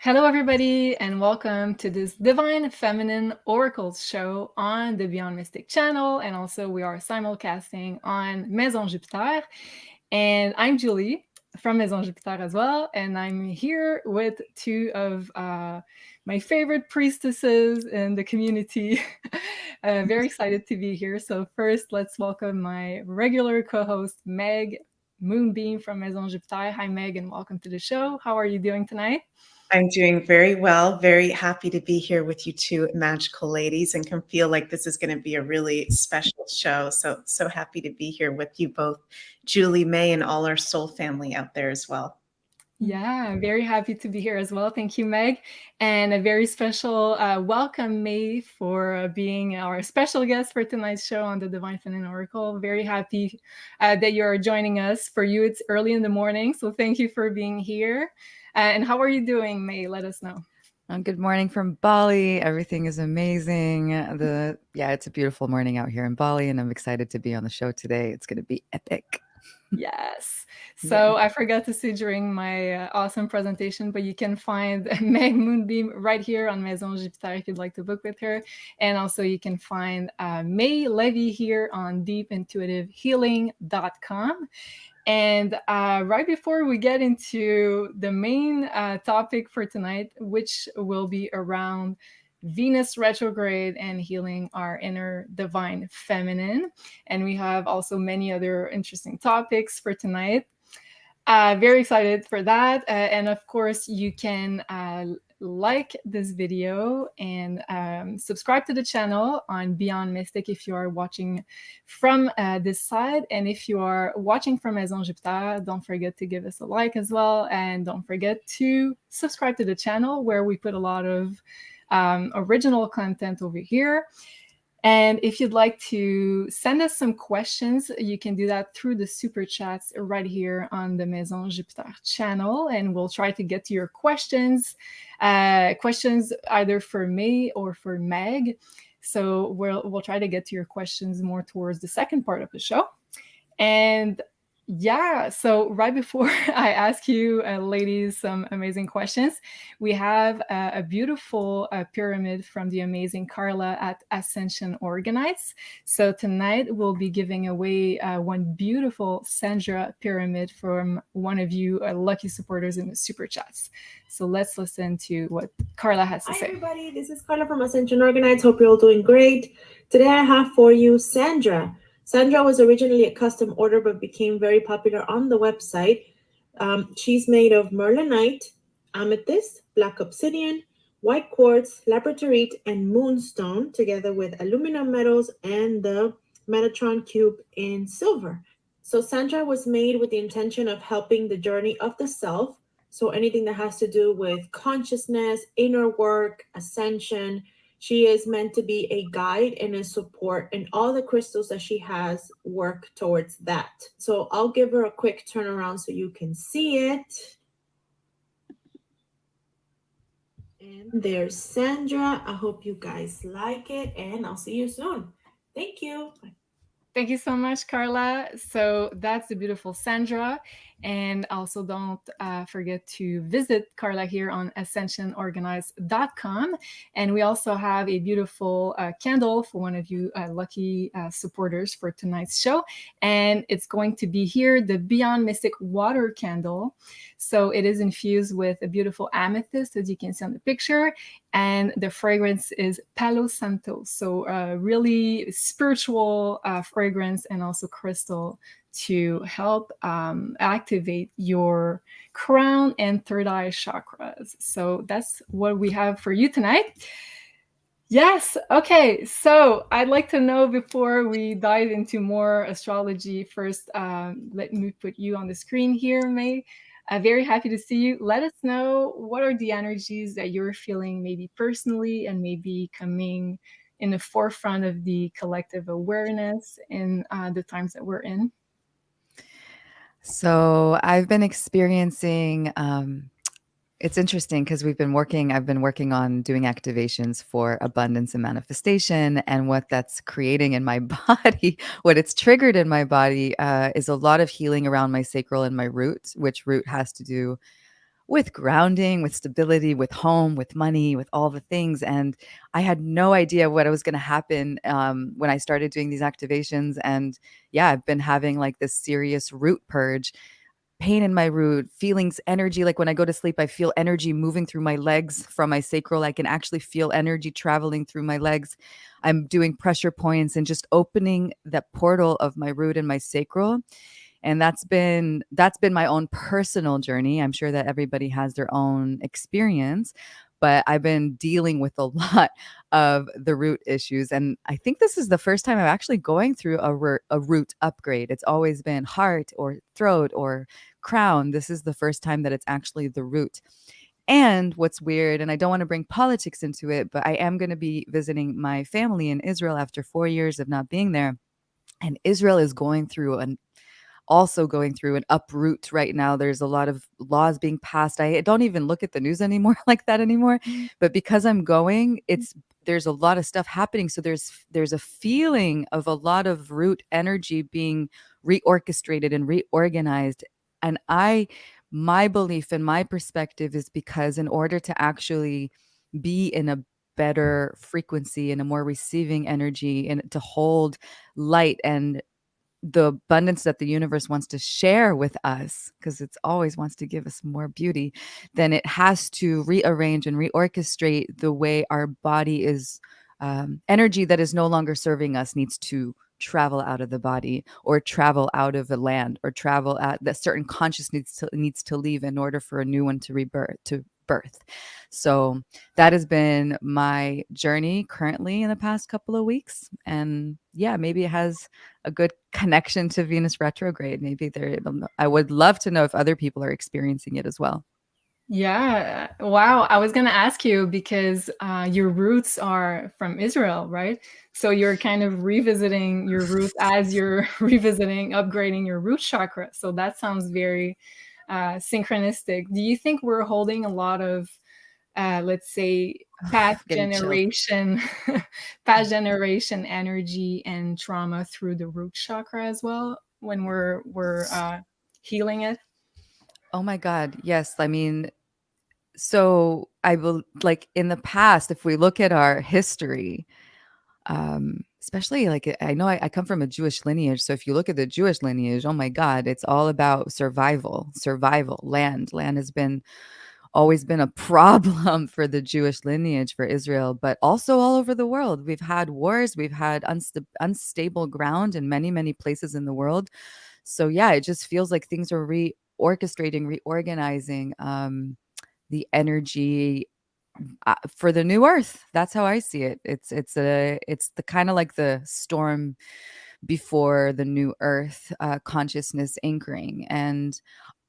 Hello, everybody, and welcome to this Divine Feminine Oracles show on the Beyond Mystic channel. And also, we are simulcasting on Maison Jupiter. And I'm Julie from Maison Jupiter as well. And I'm here with two of my favorite priestesses in the community. Very excited to be here. So, first, let's welcome my regular co host, Meg Moonbeam from Maison Jupiter. Hi, Meg, and welcome to the show. How are you doing tonight? I'm doing very well. Very happy to be here with you two magical ladies and can feel like this is going to be a really special show. So happy to be here with you both, Julie, May, and all our soul family out there as well. Yeah, I'm very happy to be here as well. Thank you, Meg. And a very special welcome, May, for being our special guest for tonight's show on the Divine Feminine Oracle. Very happy that you are joining us. For you, it's early in the morning, so thank you for being here. And how are you doing, May? Let us know. Good morning from Bali. Everything is amazing. It's a beautiful morning out here in Bali, and I'm excited to be on the show today. It's going to be epic. Yes. So I forgot to say during my awesome presentation, but you can find Meg Moonbeam right here on Maison Jupiter if you'd like to book with her. And also you can find May Levy here on deepintuitivehealing.com. And right before we get into the main topic for tonight, which will be around Venus retrograde and healing our inner divine feminine. And we have also many other interesting topics for tonight. Very excited for that. And of course, you can like this video and subscribe to the channel on Beyond Mystic if you are watching from this side. And if you are watching from Maison Jupiter, don't forget to give us a like as well. And don't forget to subscribe to the channel where we put a lot of original content over here. And if you'd like to send us some questions, you can do that through the super chats right here on the Maison Jupiter channel. And we'll try to get to your questions either for me or for Meg. So we'll try to get to your questions more towards the second part of the show. And yeah, so right before I ask you, ladies, some amazing questions, we have a beautiful pyramid from the amazing Carla at Ascension Organites. So tonight we'll be giving away one beautiful Sandra pyramid from one of you lucky supporters in the super chats. So let's listen to what Carla has to say. Hi everybody, this is Carla from Ascension Organites. Hope you're all doing great. Today I have for you Sandra. Sandra was originally a custom order but became very popular on the website. She's made of merlinite, amethyst, black obsidian, white quartz, labradorite, and moonstone, together with aluminum metals and the Metatron cube in silver. So Sandra was made with the intention of helping the journey of the self. So anything that has to do with consciousness, inner work, ascension. She is meant to be a guide and a support, and all the crystals that she has work towards that. So I'll give her a quick turnaround so you can see it. And there's Sandra. I hope you guys like it, and I'll see you soon. Thank you. Thank you so much, Carla. So that's the beautiful Sandra. And also don't forget to visit Carla here on ascensionorganized.com. And we also have a beautiful candle for one of you lucky supporters for tonight's show. And it's going to be here, the Beyond Mystic water candle. So it is infused with a beautiful amethyst, as you can see on the picture. And the fragrance is Palo Santo. So really spiritual fragrance and also crystal to help activate your crown and third eye chakras. So that's what we have for you tonight. Yes. Okay. So I'd like to know, before we dive into more astrology, first, let me put you on the screen here, May. Very happy to see you. Let us know, what are the energies that you're feeling, maybe personally, and maybe coming in the forefront of the collective awareness in the times that we're in. So I've been experiencing, it's interesting because I've been working on doing activations for abundance and manifestation. And what that's creating in my body, what it's triggered in my body is a lot of healing around my sacral and my root, which root has to do with grounding, with stability, with home, with money, with all the things. And I had no idea what was going to happen when I started doing these activations. And yeah, I've been having like this serious root purge, pain in my root, feelings, energy. Like when I go to sleep, I feel energy moving through my legs from my sacral. I can actually feel energy traveling through my legs. I'm doing pressure points and just opening that portal of my root and my sacral. And that's been my own personal journey. I'm sure that everybody has their own experience, but I've been dealing with a lot of the root issues. And I think this is the first time I'm actually going through a root upgrade. It's always been heart or throat or crown. This is the first time that it's actually the root. And what's weird, and I don't want to bring politics into it, but I am going to be visiting my family in Israel after 4 years of not being there. And Israel is also going through an uproot right now. There's a lot of laws being passed. I don't even look at the news anymore like that anymore. But because I'm going, there's a lot of stuff happening. So there's a feeling of a lot of root energy being reorchestrated and reorganized. And my belief and my perspective is because in order to actually be in a better frequency and a more receiving energy and to hold light and the abundance that the universe wants to share with us, because it always wants to give us more beauty, then it has to rearrange and reorchestrate the way our body is. Energy that is no longer serving us needs to travel out of the body or travel out of the land or travel at that certain consciousness needs to leave in order for a new one to birth. So that has been my journey currently in the past couple of weeks. And yeah, maybe it has a good connection to Venus retrograde. Maybe I would love to know if other people are experiencing it as well. Yeah. Wow. I was going to ask you because your roots are from Israel, right? So you're kind of revisiting your roots as you're revisiting, upgrading your root chakra. So that sounds very synchronistic. Do you think we're holding a lot of, let's say, past generation energy and trauma through the root chakra as well when we're healing it? Oh my God. Yes. I mean, so I will, like, in the past, if we look at our history, especially like I know I come from a Jewish lineage. So if you look at the Jewish lineage, oh my God, it's all about survival. Land has always been a problem for the Jewish lineage, for Israel, but also all over the world. We've had wars, we've had unstable ground in many, many places in the world. So yeah, it just feels like things are reorchestrating, reorganizing the energy for the new earth. That's how I see it. It's the kind of like the storm before the new earth, consciousness anchoring. And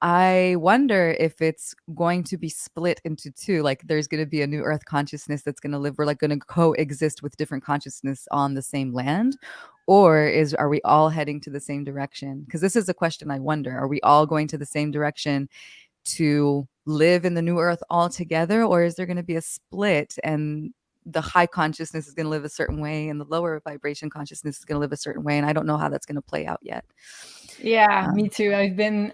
I wonder if it's going to be split into two. Like there's going to be a new earth consciousness that's going to live. We're like going to coexist with different consciousness on the same land. Or are we all heading to the same direction? Because this is a question I wonder. Are we all going to the same direction to live in the new earth all together? Or is there going to be a split and the high consciousness is going to live a certain way and the lower vibration consciousness is going to live a certain way? And I don't know how that's going to play out yet. Yeah, me too. I've been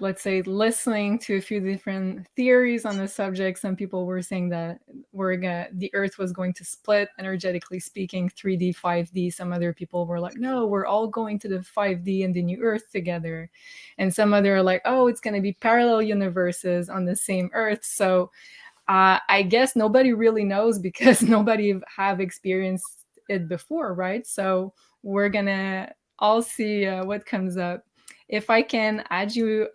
let's say, listening to a few different theories on the subject. Some people were saying that the earth was going to split, energetically speaking, 3D, 5D. Some other people were like, no, we're all going to the 5D and the new earth together. And some other are like, oh, it's going to be parallel universes on the same earth. So I guess nobody really knows because nobody have experienced it before, right? So we're gonna all see what comes up. If I can add you,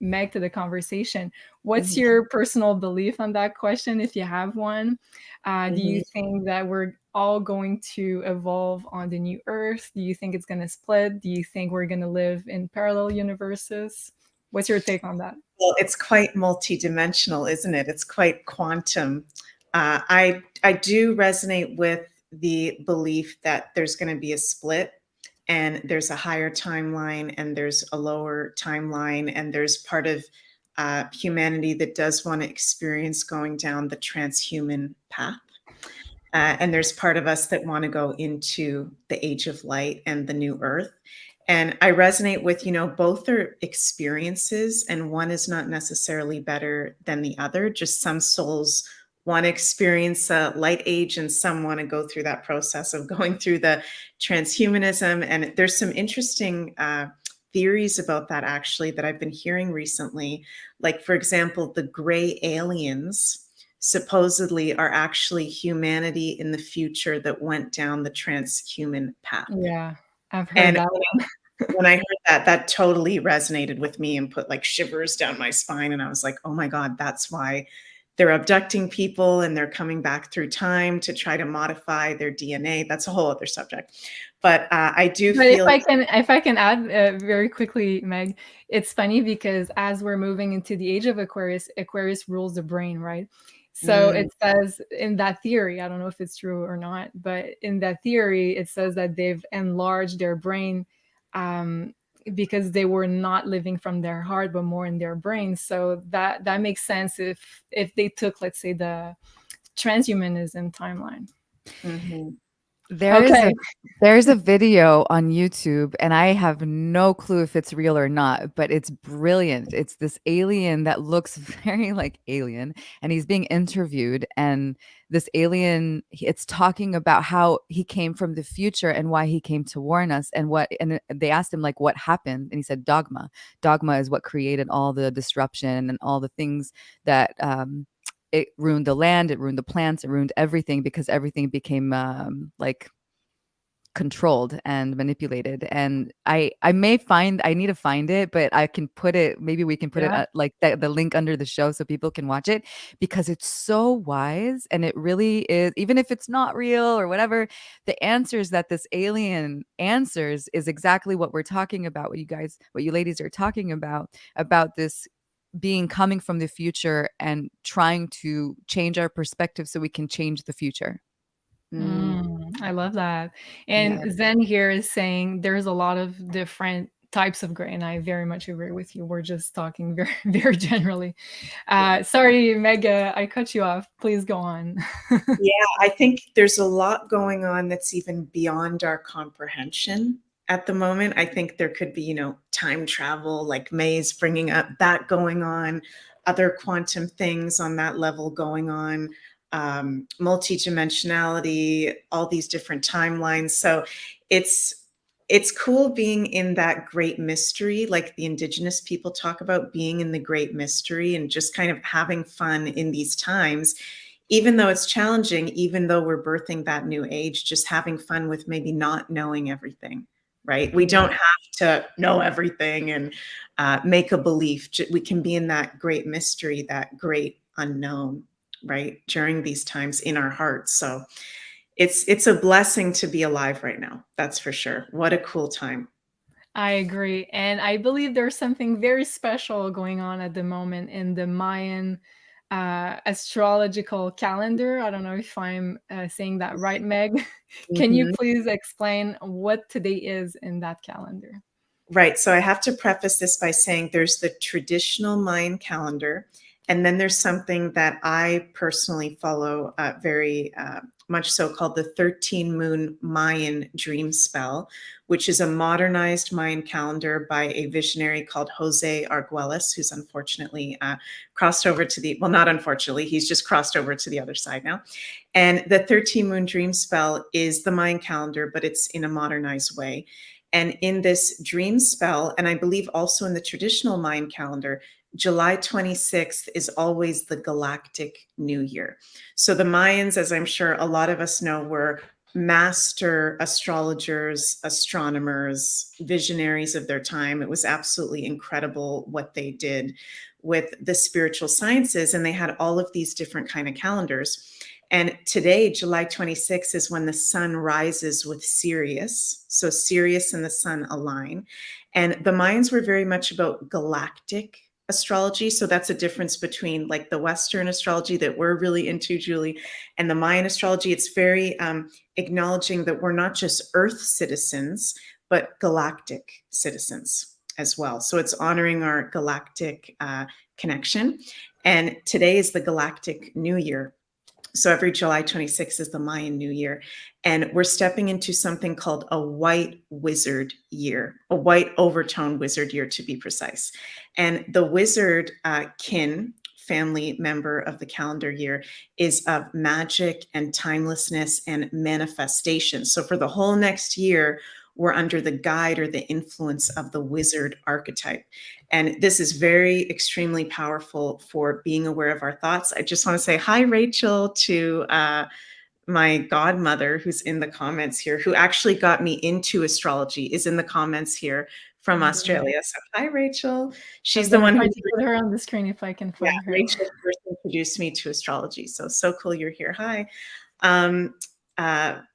Meg, to the conversation, what's your personal belief on that question, if you have one? Do you think that we're all going to evolve on the new earth? Do you think it's going to split? Do you think we're going to live in parallel universes? What's your take on that? Well, it's quite multidimensional, isn't it? It's quite quantum. I do resonate with the belief that there's going to be a split, and there's a higher timeline and there's a lower timeline, and there's part of humanity that does want to experience going down the transhuman path. And there's part of us that want to go into the age of light and the new earth. And I resonate with, both are experiences, and one is not necessarily better than the other. Just some souls want to experience a light age, and some want to go through that process of going through the transhumanism. And there's some interesting theories about that, actually, that I've been hearing recently. Like, for example, the gray aliens supposedly are actually humanity in the future that went down the transhuman path. Yeah, I've heard And that. when I heard that, that totally resonated with me and put like shivers down my spine. And I was like, oh my God, that's why they're abducting people and they're coming back through time to try to modify their DNA. That's a whole other subject. But I do But feel. if I can add very quickly, Meg, it's funny because as we're moving into the age of Aquarius, Aquarius rules the brain, right? So it says in that theory, I don't know if it's true or not, but in that theory, it says that they've enlarged their brain because they were not living from their heart, but more in their brain. So that makes sense if they took, let's say, the transhumanism timeline. Mm-hmm. There's a video on YouTube, and I have no clue if it's real or not, but it's brilliant. It's this alien that looks very like alien, and he's being interviewed, and this alien, it's talking about how he came from the future and why he came to warn us, and they asked him like what happened, and he said dogma. Dogma is what created all the disruption and all the things that it ruined the land, it ruined the plants, it ruined everything because everything became like controlled and manipulated. And I need to find it, but I can put it, maybe we can put it like the link under the show so people can watch it, because it's so wise. And it really is, even if it's not real or whatever, the answers that this alien answers is exactly what we're talking about, what you ladies are talking about this being coming from the future and trying to change our perspective so we can change the future. I love that. And Zen here is saying there's a lot of different types of gray, and I very much agree with you. We're just talking very, very generally. Sorry, Mega, I cut you off. Please go on. Yeah, I think there's a lot going on that's even beyond our comprehension at the moment. I think there could be, time travel, like May's bringing up, that going on, other quantum things on that level going on, multidimensionality, all these different timelines. So it's cool being in that great mystery, like the indigenous people talk about being in the great mystery and just kind of having fun in these times. Even though it's challenging, even though we're birthing that new age, just having fun with maybe not knowing everything, right? We don't have to know everything and make a belief. We can be in that great mystery, that great unknown, right? During these times in our hearts. So it's a blessing to be alive right now. That's for sure. What a cool time. I agree. And I believe there's something very special going on at the moment in the Mayan astrological calendar. I don't know if I'm saying that right, Meg. Can you please explain what today is in that calendar? Right. So I have to preface this by saying there's the traditional Mayan calendar, and then there's something that I personally follow very much so, called the 13 Moon Mayan Dream Spell, which is a modernized Mayan calendar by a visionary called Jose Arguelles, who's unfortunately crossed over to not unfortunately, he's just crossed over to the other side now. And the 13 Moon Dream Spell is the Mayan calendar, but it's in a modernized way. And in this dream spell, and I believe also in the traditional Mayan calendar, July 26th is always the Galactic New Year. So the Mayans, as I'm sure a lot of us know, were master astrologers, astronomers, visionaries of their time. It was absolutely incredible what they did with the spiritual sciences. And they had all of these different kind of calendars. And today, July 26th, is when the sun rises with Sirius. So Sirius and the sun align. And the Mayans were very much about galactic astrology. So that's a difference between like the Western astrology that we're really into, Julie, and the Mayan astrology. It's very acknowledging that we're not just Earth citizens, but galactic citizens as well. So it's honoring our galactic connection. And today is the Galactic New Year. So every July 26th is the Mayan New Year. And we're stepping into something called a white wizard year, a white overtone wizard year to be precise. And the wizard kin, family member of the calendar year, is of magic and timelessness and manifestation. So for the whole next year, we're under the guide or the influence of the wizard archetype. And this is very extremely powerful for being aware of our thoughts. I just want to say hi, Rachel, to my godmother who's in the comments here, who actually got me into astrology, is in the comments here from Australia. So hi, Rachel. She's the one who put her on the screen if I can find her. Rachel first introduced me to astrology. So cool you're here. Hi.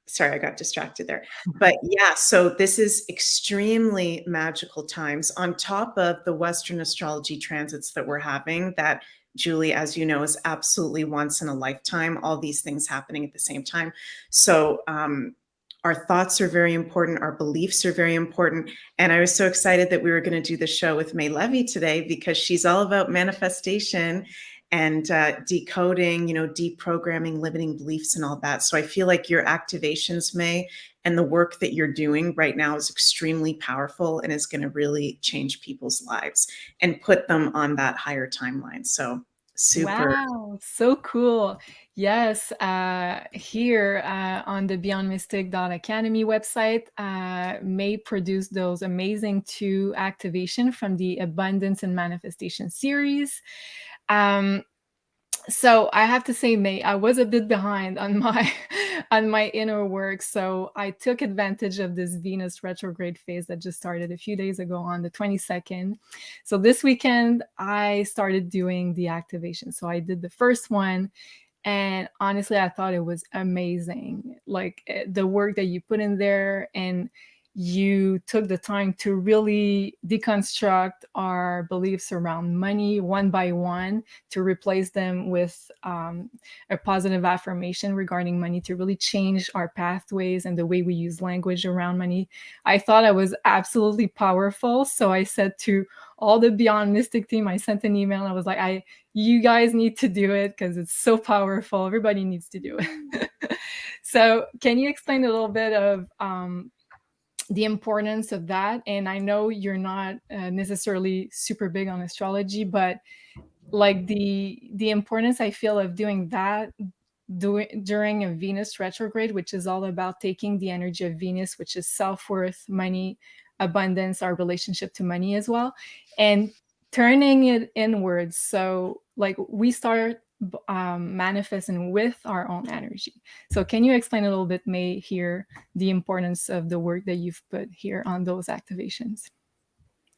Sorry, I got distracted there. But yeah, so this is extremely magical times on top of the Western astrology transits that we're having that, Julie, as you know, is absolutely once in a lifetime, all these things happening at the same time. So our thoughts are very important. Our beliefs are very important. And I was so excited that we were going to do the show with May Levy today because she's all about manifestation and decoding, deprogramming limiting beliefs and all that. So I feel like your activations, May, and the work that you're doing right now is extremely powerful and is going to really change people's lives and put them on that higher timeline. So super. Wow, so cool. Yes, here on the beyondmystic.academy website, May produced those amazing 2 activation from the Abundance and Manifestation series. So I have to say, May, I was a bit behind on my inner work. So I took advantage of this Venus retrograde phase that just started a few days ago on the 22nd. So this weekend, I started doing the activation. So I did the first one. And honestly, I thought it was amazing. Like the work that you put in there, and you took the time to really deconstruct our beliefs around money one by one, to replace them with a positive affirmation regarding money, to really change our pathways and the way we use language around money. I thought I was absolutely powerful. So I said to all the Beyond Mystic team, I sent an email. I was like, you guys need to do it because it's so powerful. Everybody needs to do it. So can you explain a little bit of the importance of that? And I know you're not necessarily super big on astrology, but like the importance I feel of doing that during a Venus retrograde, which is all about taking the energy of Venus, which is self-worth, money, abundance, our relationship to money as well, and turning it inwards. So like we start manifesting with our own energy. So can you explain a little bit, May, here, the importance of the work that you've put here on those activations?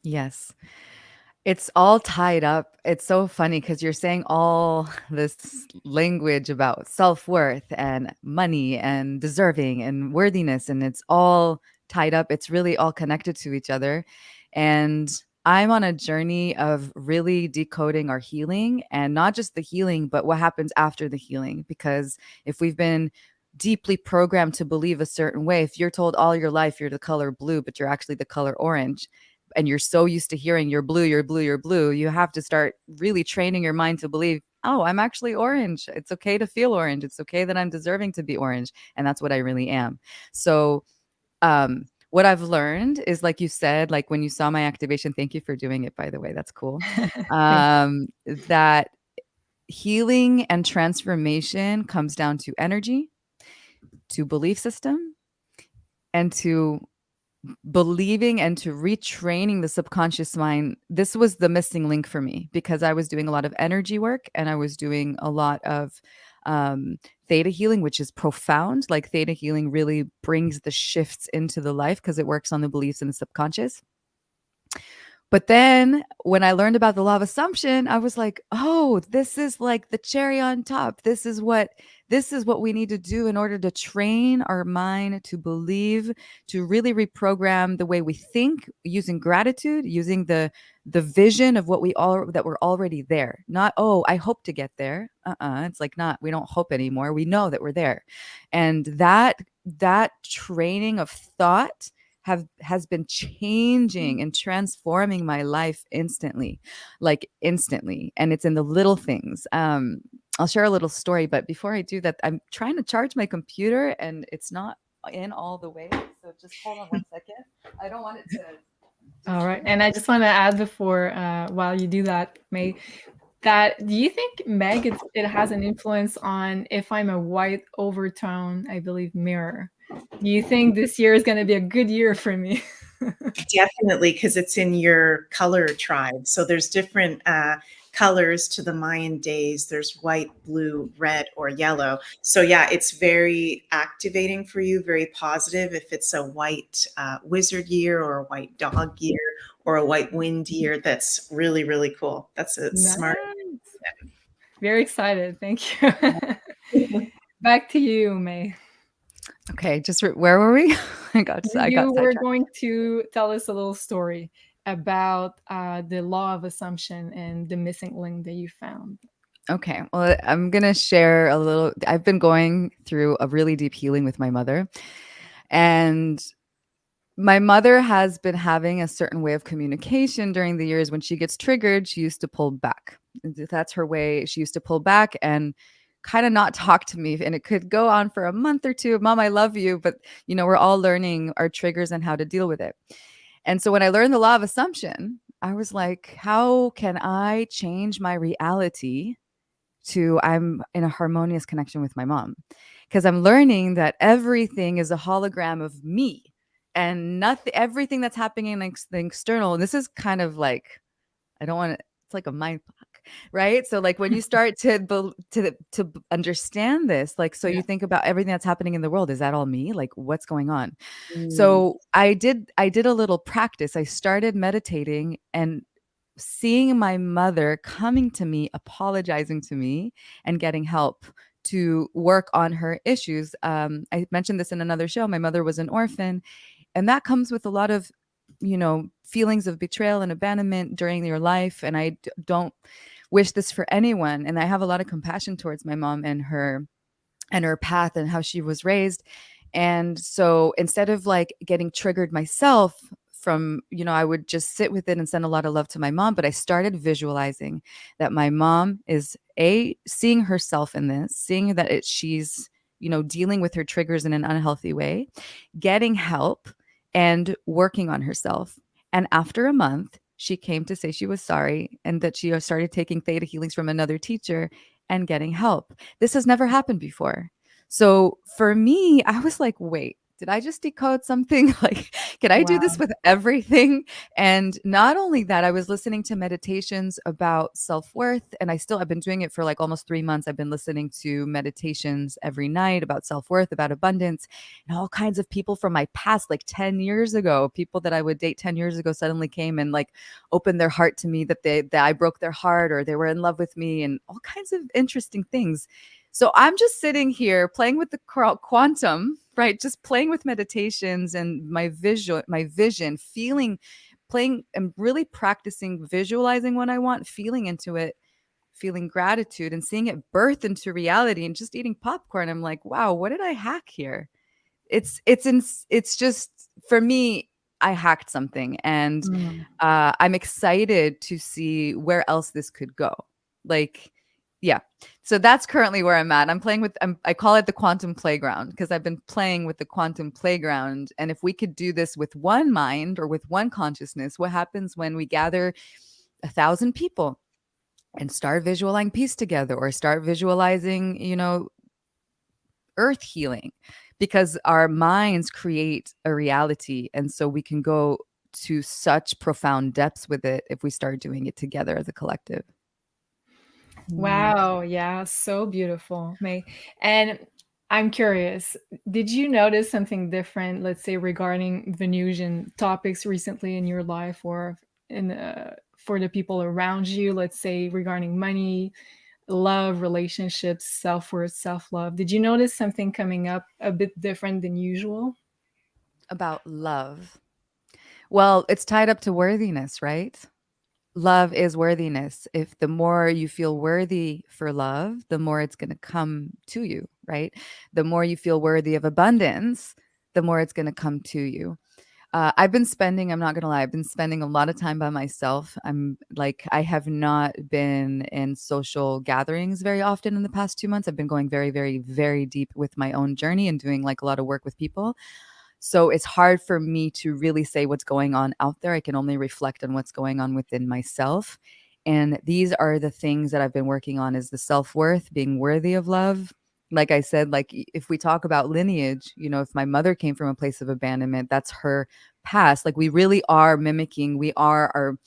Yes. It's all tied up. It's so funny because you're saying all this language about self-worth and money and deserving and worthiness, and it's all tied up. It's really all connected to each other. And I'm on a journey of really decoding our healing, and not just the healing, but what happens after the healing. Because if we've been deeply programmed to believe a certain way, if you're told all your life you're the color blue, but you're actually the color orange, and you're so used to hearing you're blue, you're blue, you're blue, you have to start really training your mind to believe, oh, I'm actually orange. It's okay to feel orange. It's okay that I'm deserving to be orange. And that's what I really am. So what I've learned is, like you said, like when you saw my activation, thank you for doing it, by the way, that's cool. That healing and transformation comes down to energy, to belief system, and to believing and to retraining the subconscious mind. This was the missing link for me because I was doing a lot of energy work and I was doing a lot of theta healing, which is profound. Like theta healing really brings the shifts into the life because it works on the beliefs in the subconscious. But then when I learned about the law of assumption, I was like, oh, this is like the cherry on top. This is what we need to do in order to train our mind to believe, to really reprogram the way we think, using gratitude, using the vision of what that we're already there. Not, oh, I hope to get there. It's like, not, we don't hope anymore. We know that we're there. And that training of thought has been changing and transforming my life instantly. And it's in the little things. I'll share a little story. But before I do that, I'm trying to charge my computer and it's not in all the way. So just hold on one second. I don't want it to. All right. And I just want to add before, while you do that, May, that do you think, Meg, it has an influence on if I'm a white overtone, I believe, mirror? Do you think this year is going to be a good year for me? Definitely, because it's in your color tribe. So there's different colors to the Mayan days. There's white, blue, red, or yellow. So yeah, it's very activating for you, very positive. If it's a white wizard year or a white dog year or a white wind year, that's really, really cool. That's a smart. Nice. Very excited. Thank you. Back to you, May. Okay, just where were we? I got You were sidetracked. going to tell us a little story about the law of assumption and the missing link that you found. Okay, well, I'm gonna share a little. I've been going through a really deep healing with my mother, and my mother has been having a certain way of communication during the years. When she gets triggered, she used to pull back. That's her way. She used to pull back and kind of not talk to me. And it could go on for a month or two. Mom, I love you. But, we're all learning our triggers and how to deal with it. And so when I learned the law of assumption, I was like, how can I change my reality to I'm in a harmonious connection with my mom? Because I'm learning that everything is a hologram of me and nothing, everything that's happening in the external. And this is kind of like, I don't want to, it's like a mind fuck, right? So like when you start to understand this, like, so Yeah. you think about everything that's happening in the world, is that all me? Like what's going on? Mm. So I did a little practice. I started meditating and seeing my mother coming to me, apologizing to me, and getting help to work on her issues. I mentioned this in another show. My mother was an orphan, and that comes with a lot of, feelings of betrayal and abandonment during your life. And I don't wish this for anyone. And I have a lot of compassion towards my mom and her path and how she was raised. And so instead of like getting triggered myself from, I would just sit with it and send a lot of love to my mom. But I started visualizing that my mom is seeing herself in this, seeing that she's, dealing with her triggers in an unhealthy way, getting help and working on herself. And after a month, she came to say she was sorry and that she started taking theta healings from another teacher and getting help. This has never happened before. So for me, I was like, wait, did I just decode something? Like, can I do this Wow. with everything? And not only that, I was listening to meditations about self-worth. And I've been doing it for like almost 3 months. I've been listening to meditations every night about self-worth, about abundance, and all kinds of people from my past, like 10 years ago, people that I would date 10 years ago suddenly came and like opened their heart to me, that I broke their heart or they were in love with me, and all kinds of interesting things. So I'm just sitting here playing with the quantum, right? Just playing with meditations and my vision, playing and really practicing visualizing what I want, feeling into it, feeling gratitude and seeing it birth into reality, and just eating popcorn. I'm like, wow, what did I hack here? It's just, for me, I hacked something, and Mm. I'm excited to see where else this could go. Like, yeah. So that's currently where I'm at. I call it the quantum playground, because I've been playing with the quantum playground. And if we could do this with one mind or with one consciousness, what happens when we gather 1,000 people and start visualizing peace together, or start visualizing, earth healing, because our minds create a reality. And so we can go to such profound depths with it if we start doing it together as a collective. Wow. Yeah. So beautiful, May. And I'm curious, did you notice something different, let's say, regarding Venusian topics recently in your life, or for the people around you, let's say regarding money, love, relationships, self-worth, self-love? Did you notice something coming up a bit different than usual? About love. Well, it's tied up to worthiness, right? Love is worthiness. If the more you feel worthy for love, the more it's going to come to you, right? The more you feel worthy of abundance, the more it's going to come to you. I've been spending, I'm not going to lie, I've been spending a lot of time by myself. I have not been in social gatherings very often in the past 2 months. I've been going very, very, very deep with my own journey and doing like a lot of work with people. So it's hard for me to really say what's going on out there. I can only reflect on what's going on within myself. And these are the things that I've been working on, is the self-worth, being worthy of love. Like I said, like if we talk about lineage, if my mother came from a place of abandonment, that's her past. Like we really are mimicking, we are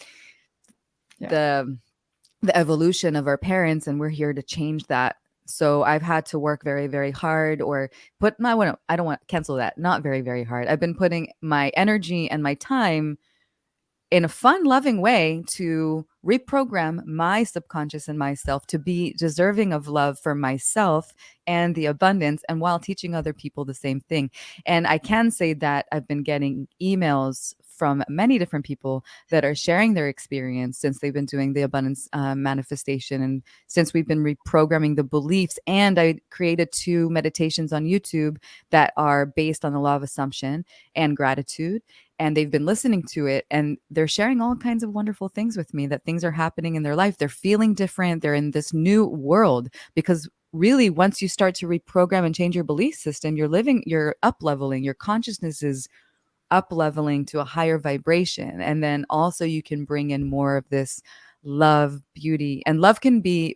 the evolution of our parents, and we're here to change that. So I've had to work very, very hard, or I don't want to cancel that. Not very, very hard. I've been putting my energy and my time in a fun, loving way to reprogram my subconscious and myself to be deserving of love for myself and the abundance, and while teaching other people the same thing. And I can say that I've been getting emails from many different people that are sharing their experience since they've been doing the abundance manifestation, and since we've been reprogramming the beliefs. And I created 2 meditations on YouTube that are based on the law of assumption and gratitude, and they've been listening to it, and they're sharing all kinds of wonderful things with me, that things are happening in their life. They're feeling different. They're in this new world, because really, once you start to reprogram and change your belief system, you're up leveling, your consciousness is up leveling to a higher vibration. And then also you can bring in more of this love, beauty, and love can be,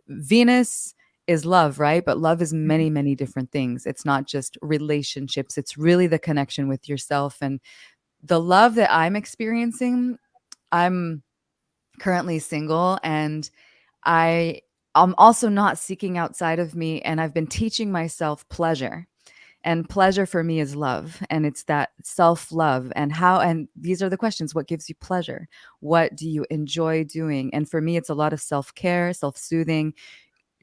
Venus is love, right? But love is many, many different things. It's not just relationships. It's really the connection with yourself. And the love that I'm experiencing, I'm currently single, and I'm also not seeking outside of me. And I've been teaching myself pleasure. And pleasure for me is love. And it's that self-love. And these are the questions. What gives you pleasure? What do you enjoy doing? And for me, it's a lot of self-care, self-soothing,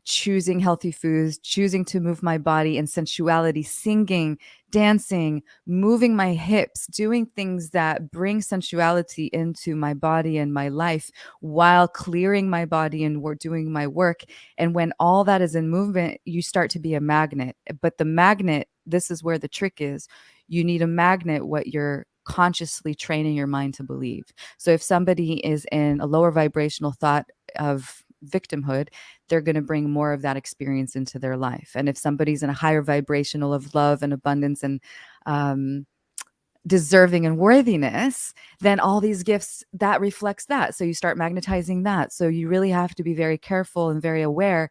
choosing healthy foods, choosing to move my body in sensuality, singing, dancing, moving my hips, doing things that bring sensuality into my body and my life, while clearing my body and we're doing my work. And when all that is in movement, you start to be a magnet. But the magnet, this is where the trick is. You need a magnet what you're consciously training your mind to believe. So if somebody is in a lower vibrational thought of victimhood, they're going to bring more of that experience into their life. And if somebody's in a higher vibrational of love and abundance and deserving and worthiness, then all these gifts, that reflects that. So you start magnetizing that. So you really have to be very careful and very aware,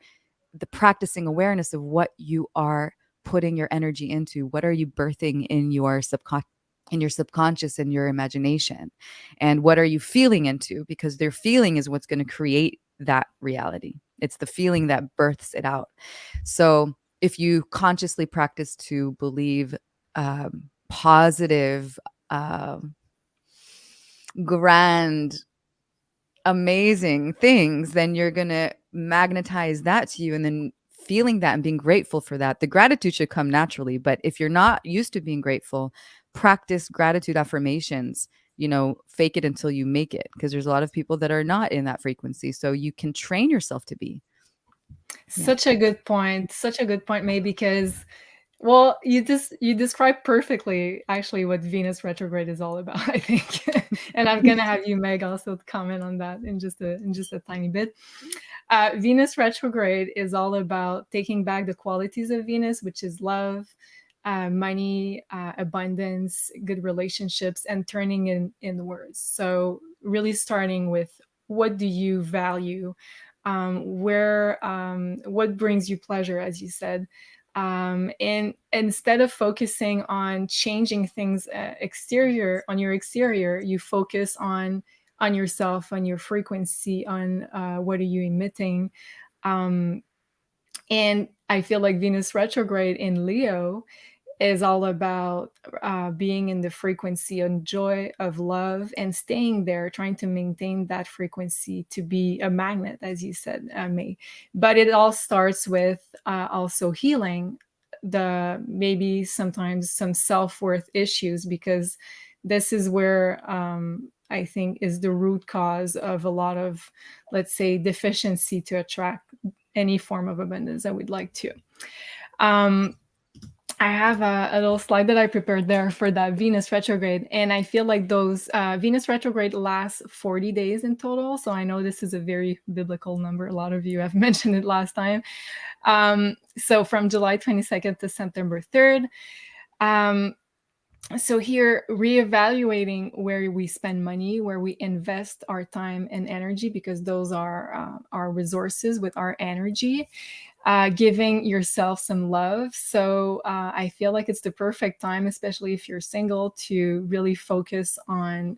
the practicing awareness of what you are putting your energy into. What are you birthing in your subconscious and your imagination? And what are you feeling into? Because their feeling is what's going to create that reality. It's the feeling that births it out. So if you consciously practice to believe positive, grand, amazing things, then you're going to magnetize that to you. And then feeling that and being grateful for that, the gratitude should come naturally. But if you're not used to being grateful, practice gratitude affirmations. Fake it until you make it, because there's a lot of people that are not in that frequency. So you can train yourself to be. Such a good point. Such a good point, May, because, well, you described perfectly actually what Venus retrograde is all about, I think. And I'm gonna have you, Meg, also comment on that in just a tiny bit. Venus retrograde is all about taking back the qualities of Venus, which is love, money, abundance, good relationships, and turning inwards. So really starting with, what do you value? What brings you pleasure, as you said? And instead of focusing on changing things on your exterior, you focus on yourself, on your frequency, on what are you emitting. And I feel like Venus retrograde in Leo is all about being in the frequency and joy of love, and staying there, trying to maintain that frequency to be a magnet, as you said, May. But it all starts with also healing maybe sometimes some self-worth issues, because this is where I think is the root cause of a lot of, let's say, deficiency to attract any form of abundance that we'd like to. I have a little slide that I prepared there for that Venus retrograde. And I feel like those Venus retrograde lasts 40 days in total. So I know this is a very biblical number. A lot of you have mentioned it last time. So from July 22nd to September 3rd. So here, reevaluating where we spend money, where we invest our time and energy, because those are our resources with our energy. Giving yourself some love. So I feel like it's the perfect time, especially if you're single, to really focus on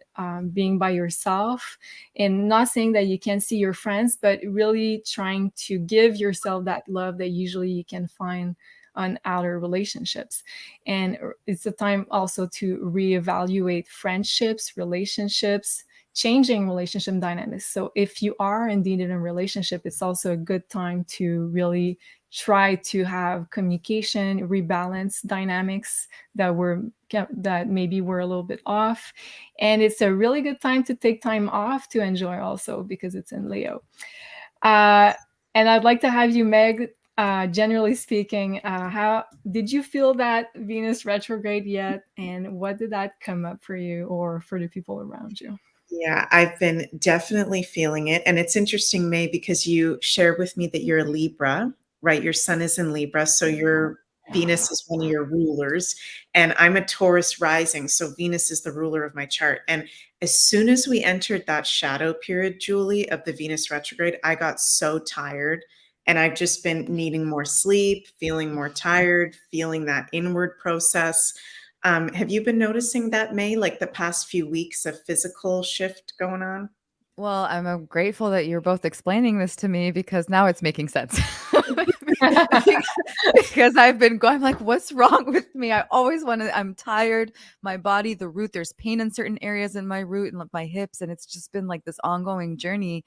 being by yourself, and not saying that you can't see your friends, but really trying to give yourself that love that usually you can find on outer relationships. And it's a time also to reevaluate friendships, relationships, changing relationship dynamics. So if you are indeed in a relationship, it's also a good time to really try to have communication, rebalance dynamics that maybe were a little bit off. And it's a really good time to take time off to enjoy also, because it's in Leo. And I'd like to have you, Meg, generally speaking, how did you feel that Venus retrograde yet? And what did that come up for you or for the people around you? Yeah, I've been definitely feeling it. And it's interesting, May, because you shared with me that you're a Libra, right? Your sun is in Libra. So your Venus is one of your rulers. And I'm a Taurus rising. So Venus is the ruler of my chart. And as soon as we entered that shadow period, Julie, of the Venus retrograde, I got so tired. And I've just been needing more sleep, feeling more tired, feeling that inward process. Have you been noticing that, May, like the past few weeks, a physical shift going on? Well, I'm grateful that you're both explaining this to me, because now it's making sense. Because I've been going, I'm like, what's wrong with me? I always want to, I'm tired. My body, the root, there's pain in certain areas in my root and my hips. And it's just been like this ongoing journey.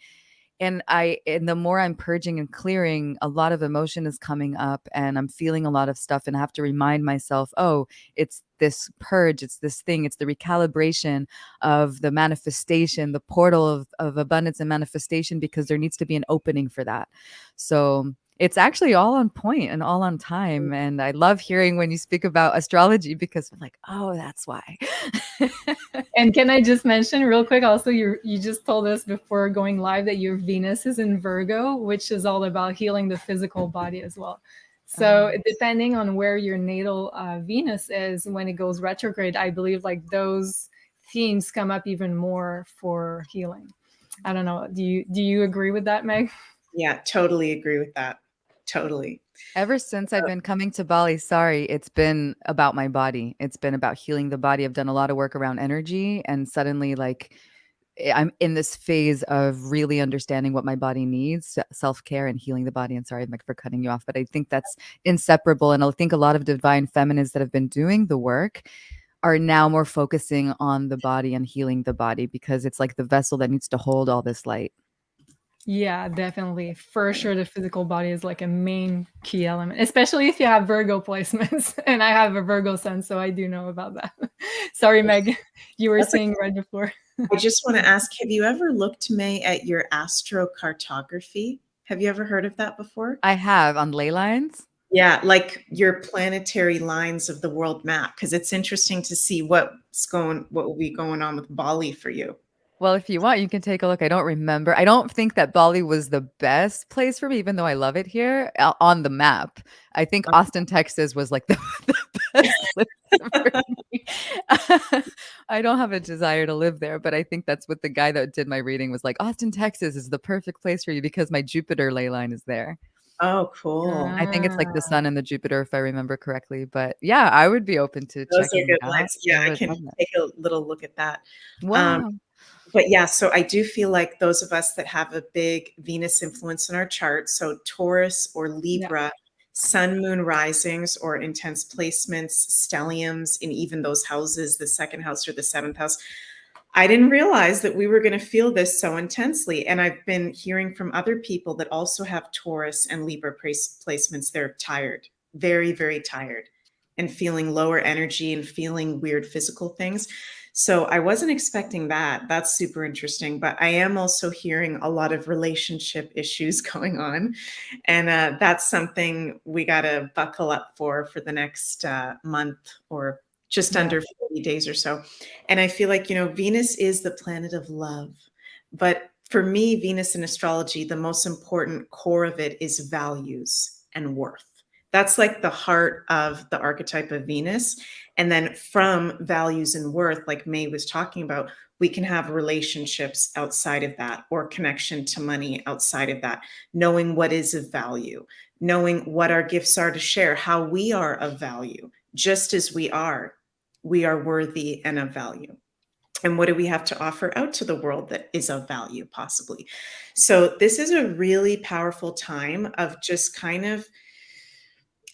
And the more I'm purging and clearing, a lot of emotion is coming up, and I'm feeling a lot of stuff, and I have to remind myself, oh, it's this purge, it's this thing, it's the recalibration of the manifestation, the portal of abundance and manifestation, because there needs to be an opening for that. So it's actually all on point and all on time. And I love hearing when you speak about astrology, because I'm like, oh, that's why. And can I just mention real quick, also, you just told us before going live that your Venus is in Virgo, which is all about healing the physical body as well. So depending on where your natal Venus is, when it goes retrograde, I believe like those themes come up even more for healing. I don't know. Do you agree with that, Meg? Yeah, totally agree with that. Totally. Ever since I've been coming to Bali, sorry, it's been about my body. It's been about healing the body. I've done a lot of work around energy, and suddenly, like, I'm in this phase of really understanding what my body needs, self-care and healing the body. And sorry, Mike, for cutting you off, but I think that's inseparable. And I think a lot of divine feminines that have been doing the work are now more focusing on the body and healing the body, because it's like the vessel that needs to hold all this light. Yeah, definitely. For sure, the physical body is like a main key element, especially if you have Virgo placements. And I have a Virgo sun, so I do know about that. Sorry, Meg, you were saying right before. I just want to ask, have you ever looked, May, at your astrocartography? Have you ever heard of that before? I have, on ley lines. Yeah, like your planetary lines of the world map, because it's interesting to see what will be going on with Bali for you. Well, if you want, you can take a look. I don't remember. I don't think that Bali was the best place for me, even though I love it here on the map. I think Austin, Texas was like the best place for me. I don't have a desire to live there, but I think that's what the guy that did my reading was like. Austin, Texas is the perfect place for you because my Jupiter ley line is there. Oh, cool. I think it's like the sun and the Jupiter, if I remember correctly. But yeah, I would be open to Those are checking good it out. lines. Yeah, I would can love that. take a little look at that. Wow. But yeah, so I do feel like those of us that have a big Venus influence in our chart, so Taurus or Libra, sun, moon risings or intense placements, stelliums in even those houses, the second house or the seventh house. I didn't realize that we were going to feel this so intensely. And I've been hearing from other people that also have Taurus and Libra placements. They're tired, very, very tired, and feeling lower energy and feeling weird physical things. So I wasn't expecting that. That's super interesting. But I am also hearing a lot of relationship issues going on. And that's something we got to buckle up for the next month or just Yeah. under 40 days or so. And I feel like, Venus is the planet of love. But for me, Venus in astrology, the most important core of it is values and worth. That's like the heart of the archetype of Venus. And then from values and worth, like May was talking about, we can have relationships outside of that, or connection to money outside of that, knowing what is of value, knowing what our gifts are to share, how we are of value, just as we are worthy and of value. And what do we have to offer out to the world that is of value, possibly? So this is a really powerful time of just kind of,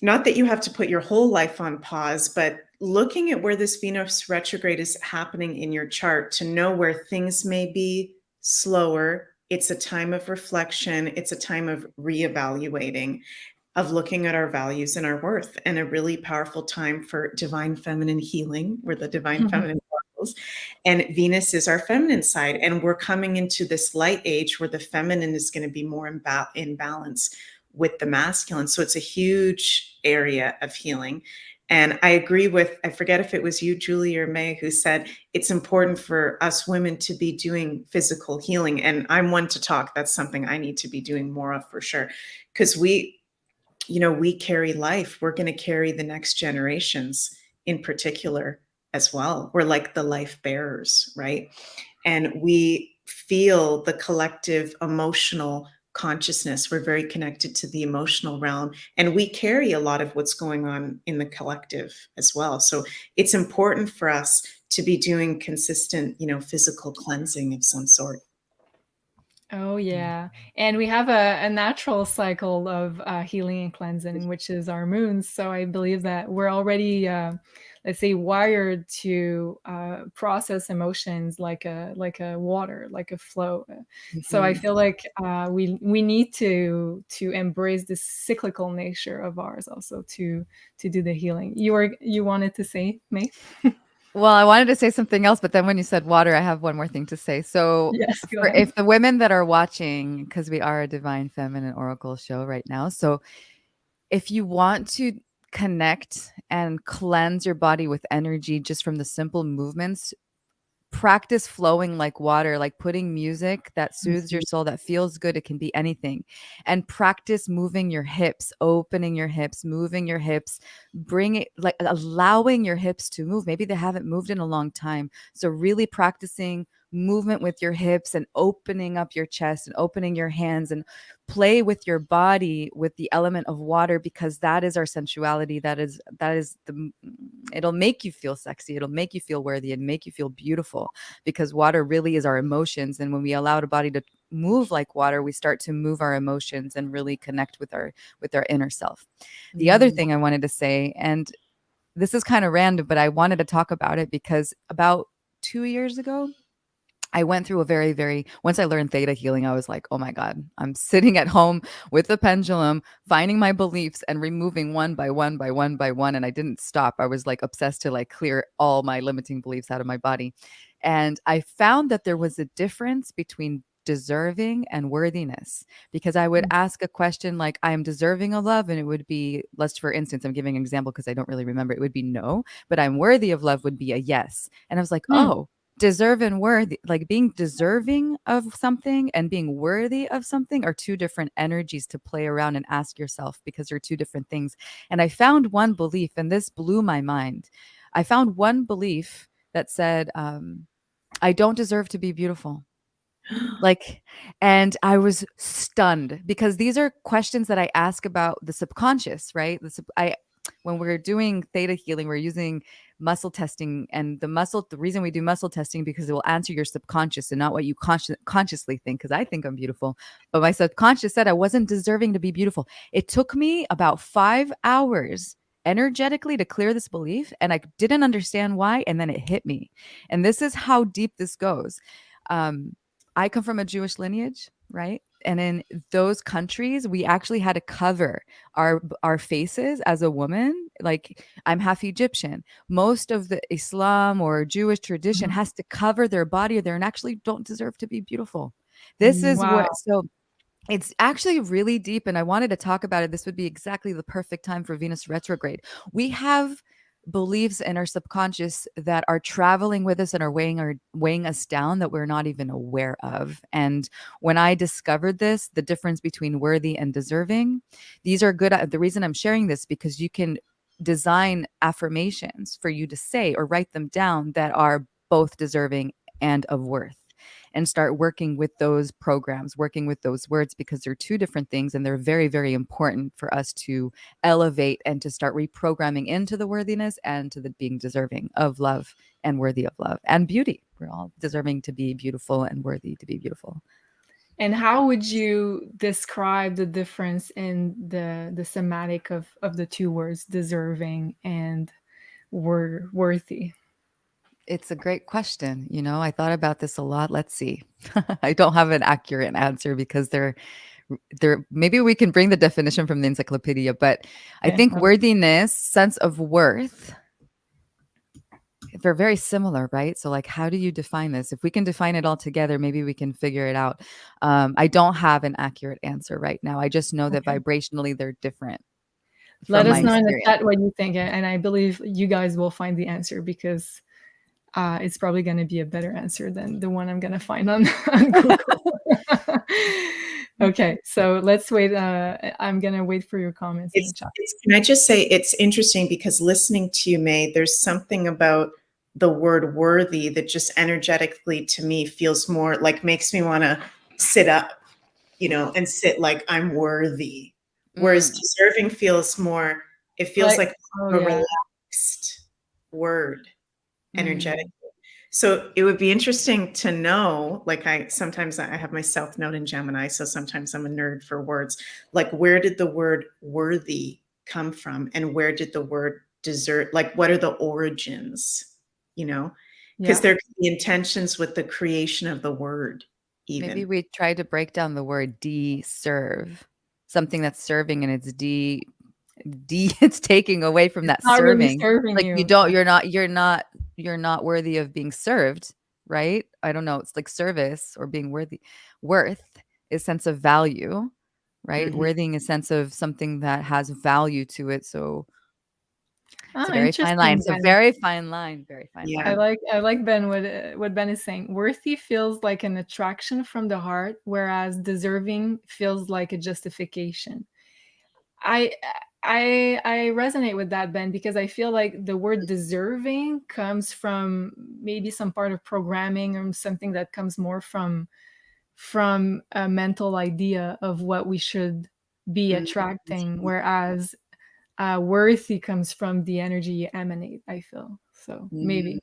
not that you have to put your whole life on pause, but looking at where this Venus retrograde is happening in your chart to know where things may be slower. It's a time of reflection. It's a time of reevaluating, of looking at our values and our worth, and a really powerful time for divine feminine healing. We're the divine feminine oracles, and Venus is our feminine side. And we're coming into this light age where the feminine is going to be more in balance with the masculine. So it's a huge area of healing. And I agree with, I forget if it was you, Julie, or May, who said it's important for us women to be doing physical healing. And I'm one to talk. That's something I need to be doing more of, for sure. Because we carry life. We're going to carry the next generations in particular as well. We're like the life bearers, right? And we feel the collective emotional consciousness. We're very connected to the emotional realm, and we carry a lot of what's going on in the collective as well. So it's important for us to be doing consistent, physical cleansing of some sort. Oh, yeah. And we have a natural cycle of healing and cleansing, which is our moons. So I believe that we're already, let's say, wired to process emotions like a water, like a flow. So I feel like we need to embrace this cyclical nature of ours also to do the healing. You wanted to say, May? Well, I wanted to say something else, but then when you said water, I have one more thing to say. So, Yes, go ahead. if the women that are watching, because we are a divine feminine oracle show right now, so if you want to connect and cleanse your body with energy just from the simple movements, practice flowing like water, like putting music that soothes your soul, that feels good. It can be anything. And practice moving your hips, opening your hips, moving your hips, bring it, like allowing your hips to move. Maybe they haven't moved in a long time. So really practicing movement with your hips and opening up your chest and opening your hands, and play with your body with the element of water, because that is our sensuality. That is the, it'll make you feel sexy, it'll make you feel worthy, and make you feel beautiful, because water really is our emotions. And when we allow the body to move like water, we start to move our emotions and really connect with our inner self. The other thing I wanted to say, and this is kind of random, but I wanted to talk about it because about 2 years ago, I went through a very, very, once I learned theta healing, I was like, oh my God, I'm sitting at home with the pendulum, finding my beliefs and removing one by one by one by one. And I didn't stop. I was like obsessed to like clear all my limiting beliefs out of my body. And I found that there was a difference between deserving and worthiness, because I would ask a question like, I am deserving of love. And it would be, let's, for instance, I'm giving an example because I don't really remember. It would be no, but I'm worthy of love would be a yes. And I was like, oh, deserve and worthy, like being deserving of something and being worthy of something, are two different energies to play around and ask yourself, because they're two different things. And I found one belief, and this blew my mind. I found one belief that said, I don't deserve to be beautiful. Like, and I was stunned, because these are questions that I ask about the subconscious, right? When we're doing theta healing, we're using muscle testing, and the reason we do muscle testing, because it will answer your subconscious and not what you consciously think. Because I think I'm beautiful, but my subconscious said I wasn't deserving to be beautiful. It took me about 5 hours energetically to clear this belief, and I didn't understand why, and then it hit me. And this is how deep this goes. I come from a Jewish lineage, right? And in those countries, we actually had to cover our faces as a woman. Like, I'm half Egyptian. Most of the Islam or Jewish tradition has to cover their body, or they actually don't deserve to be beautiful. This is Wow. what, so it's actually really deep, and I wanted to talk about it. This would be exactly the perfect time for Venus retrograde. We have beliefs in our subconscious that are traveling with us and are weighing us down that we're not even aware of. And when I discovered this, the difference between worthy and deserving, these are good. The reason I'm sharing this, because you can design affirmations for you to say or write them down that are both deserving and of worth, and start working with those programs, working with those words, because they're two different things and they're very, very important for us to elevate and to start reprogramming into the worthiness and to the being deserving of love and worthy of love and beauty. We're all deserving to be beautiful and worthy to be beautiful. And how would you describe the difference in the semantic of the two words, deserving and worthy? It's a great question. I thought about this a lot. Let's see. I don't have an accurate answer because they're maybe we can bring the definition from the encyclopedia, but I think worthiness, sense of worth, they're very similar, right? So like, how do you define this? If we can define it all together, maybe we can figure it out. I don't have an accurate answer right now. I just know that vibrationally they're different. Let us know in the chat what you think, and I believe you guys will find the answer, because it's probably going to be a better answer than the one I'm going to find on Google. Okay, so let's wait. I'm going to wait for your comments in the chat. Can I just say, it's interesting because listening to you, May, there's something about the word worthy that just energetically to me feels more like, makes me want to sit up, and sit like I'm worthy. Whereas deserving feels more, it feels like a relaxed word energetically. So it would be interesting to know, like sometimes I have my South Node in Gemini, so sometimes I'm a nerd for words. Like, where did the word worthy come from? And where did the word deserve, like, what are the origins, Because there could be intentions with the creation of the word even. Maybe we try to break down the word de-serve, something that's serving, and it's it's taking away from that serving. Really like you're not worthy of being served, right? I don't know. It's like service or being worthy. Worth is sense of value, right? Worthing is sense of something that has value to it. So it's a very fine line. It's a very fine line. Very fine line. I like Ben, what Ben is saying. Worthy feels like an attraction from the heart, whereas deserving feels like a justification. I resonate with that, Ben, because I feel like the word deserving comes from maybe some part of programming or something that comes more from a mental idea of what we should be attracting, whereas worthy comes from the energy you emanate, I feel. So maybe.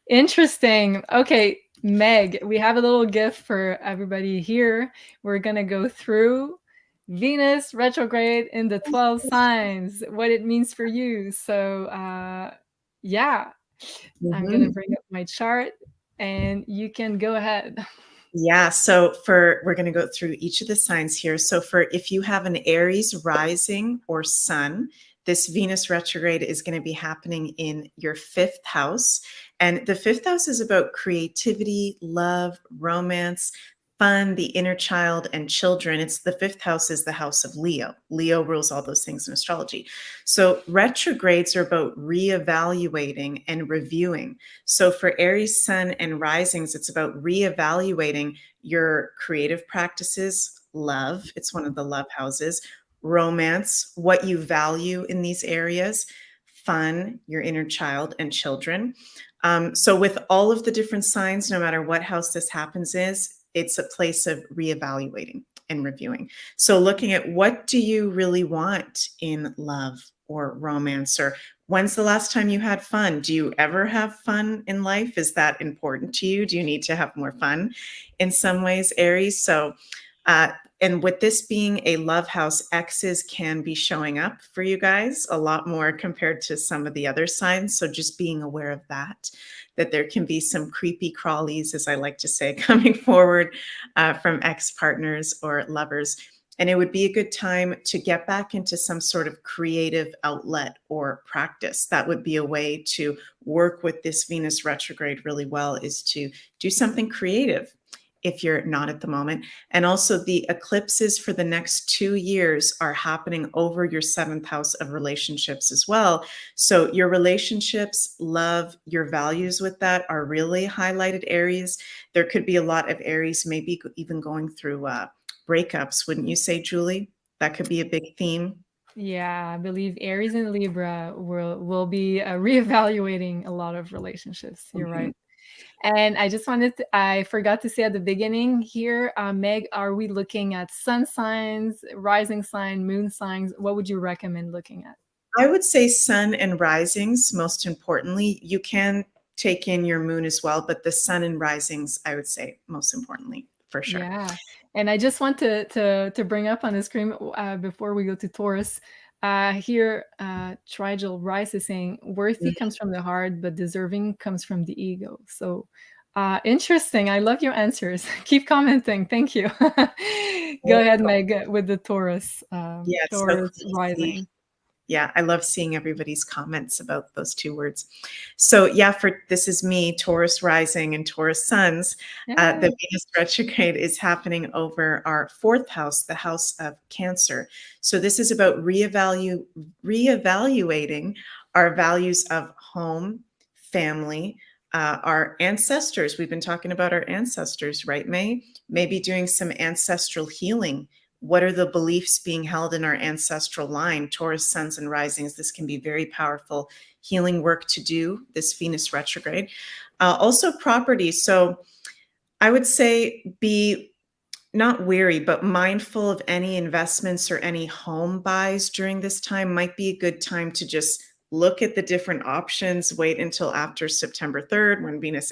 Interesting. Okay, Meg, we have a little gift for everybody here. We're going to go through Venus retrograde in the 12 signs, what it means for you. So I'm going to bring up my chart and you can go ahead. Yeah, so we're going to go through each of the signs here. So if you have an Aries rising or sun, this Venus retrograde is going to be happening in your 5th house. And the 5th house is about creativity, love, romance, fun, the inner child, and children. The 5th house is the house of Leo. Leo rules all those things in astrology. So retrogrades are about reevaluating and reviewing. So for Aries sun and risings, it's about reevaluating your creative practices, love. It's one of the love houses. Romance, what you value in these areas, fun, your inner child, and children. So with all of the different signs, no matter what house this happens it's a place of reevaluating and reviewing. So looking at, what do you really want in love or romance, or when's the last time you had fun? Do you ever have fun in life? Is that important to you? Do you need to have more fun in some ways, Aries? So and with this being a love house, exes can be showing up for you guys a lot more compared to some of the other signs. So just being aware of that there can be some creepy crawlies, as I like to say, coming forward from ex-partners or lovers. And it would be a good time to get back into some sort of creative outlet or practice. That would be a way to work with this Venus retrograde really well, is to do something creative if you're not at the moment. And also the eclipses for the next 2 years are happening over your 7th house of relationships as well. So your relationships, love, your values with that are really highlighted areas. There could be a lot of areas, maybe even going through breakups, wouldn't you say, Julie? That could be a big theme. Yeah, I believe Aries and Libra will be reevaluating a lot of relationships. You're right. And I forgot to say at the beginning here, Meg, are we looking at sun signs, rising sign, moon signs? What would you recommend looking at? I would say sun and risings, most importantly. You can take in your moon as well, but the sun and risings, I would say, most importantly, for sure. Yeah. And I just want to bring up on the screen before we go to Taurus. Here, Trigel Rice is saying, worthy comes from the heart, but deserving comes from the ego. So interesting. I love your answers. Keep commenting. Thank you. Go ahead, Meg, with the Taurus. Yes, Taurus rising. Yeah, I love seeing everybody's comments about those 2 words. So yeah, this is me, Taurus rising and Taurus suns. The Venus retrograde is happening over our 4th house, the house of Cancer. So this is about reevaluating our values of home, family, our ancestors. We've been talking about our ancestors, right, May? Maybe doing some ancestral healing. What are the beliefs being held in our ancestral line? Taurus, suns, and risings. This can be very powerful healing work to do, this Venus retrograde. Also property. So I would say be not weary, but mindful of any investments or any home buys during this time. Might be a good time to just look at the different options, wait until after September 3rd when Venus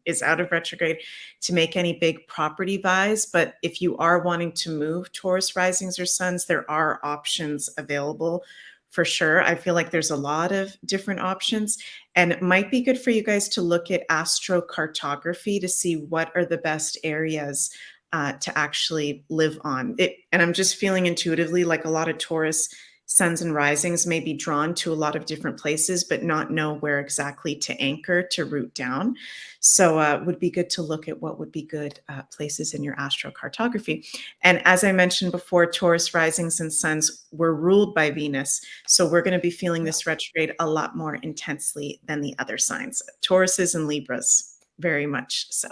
is out of retrograde to make any big property buys. But if you are wanting to move Taurus risings or suns, there are options available for sure. I feel like there's a lot of different options, and it might be good for you guys to look at astrocartography to see what are the best areas to actually live on it. And I'm just feeling intuitively like a lot of Taurus suns and risings may be drawn to a lot of different places, but not know where exactly to anchor, to root down. So it would be good to look at what would be good places in your astrocartography. And as I mentioned before, Taurus risings and suns were ruled by Venus. So we're going to be feeling this retrograde a lot more intensely than the other signs. Tauruses and Libras, very much so.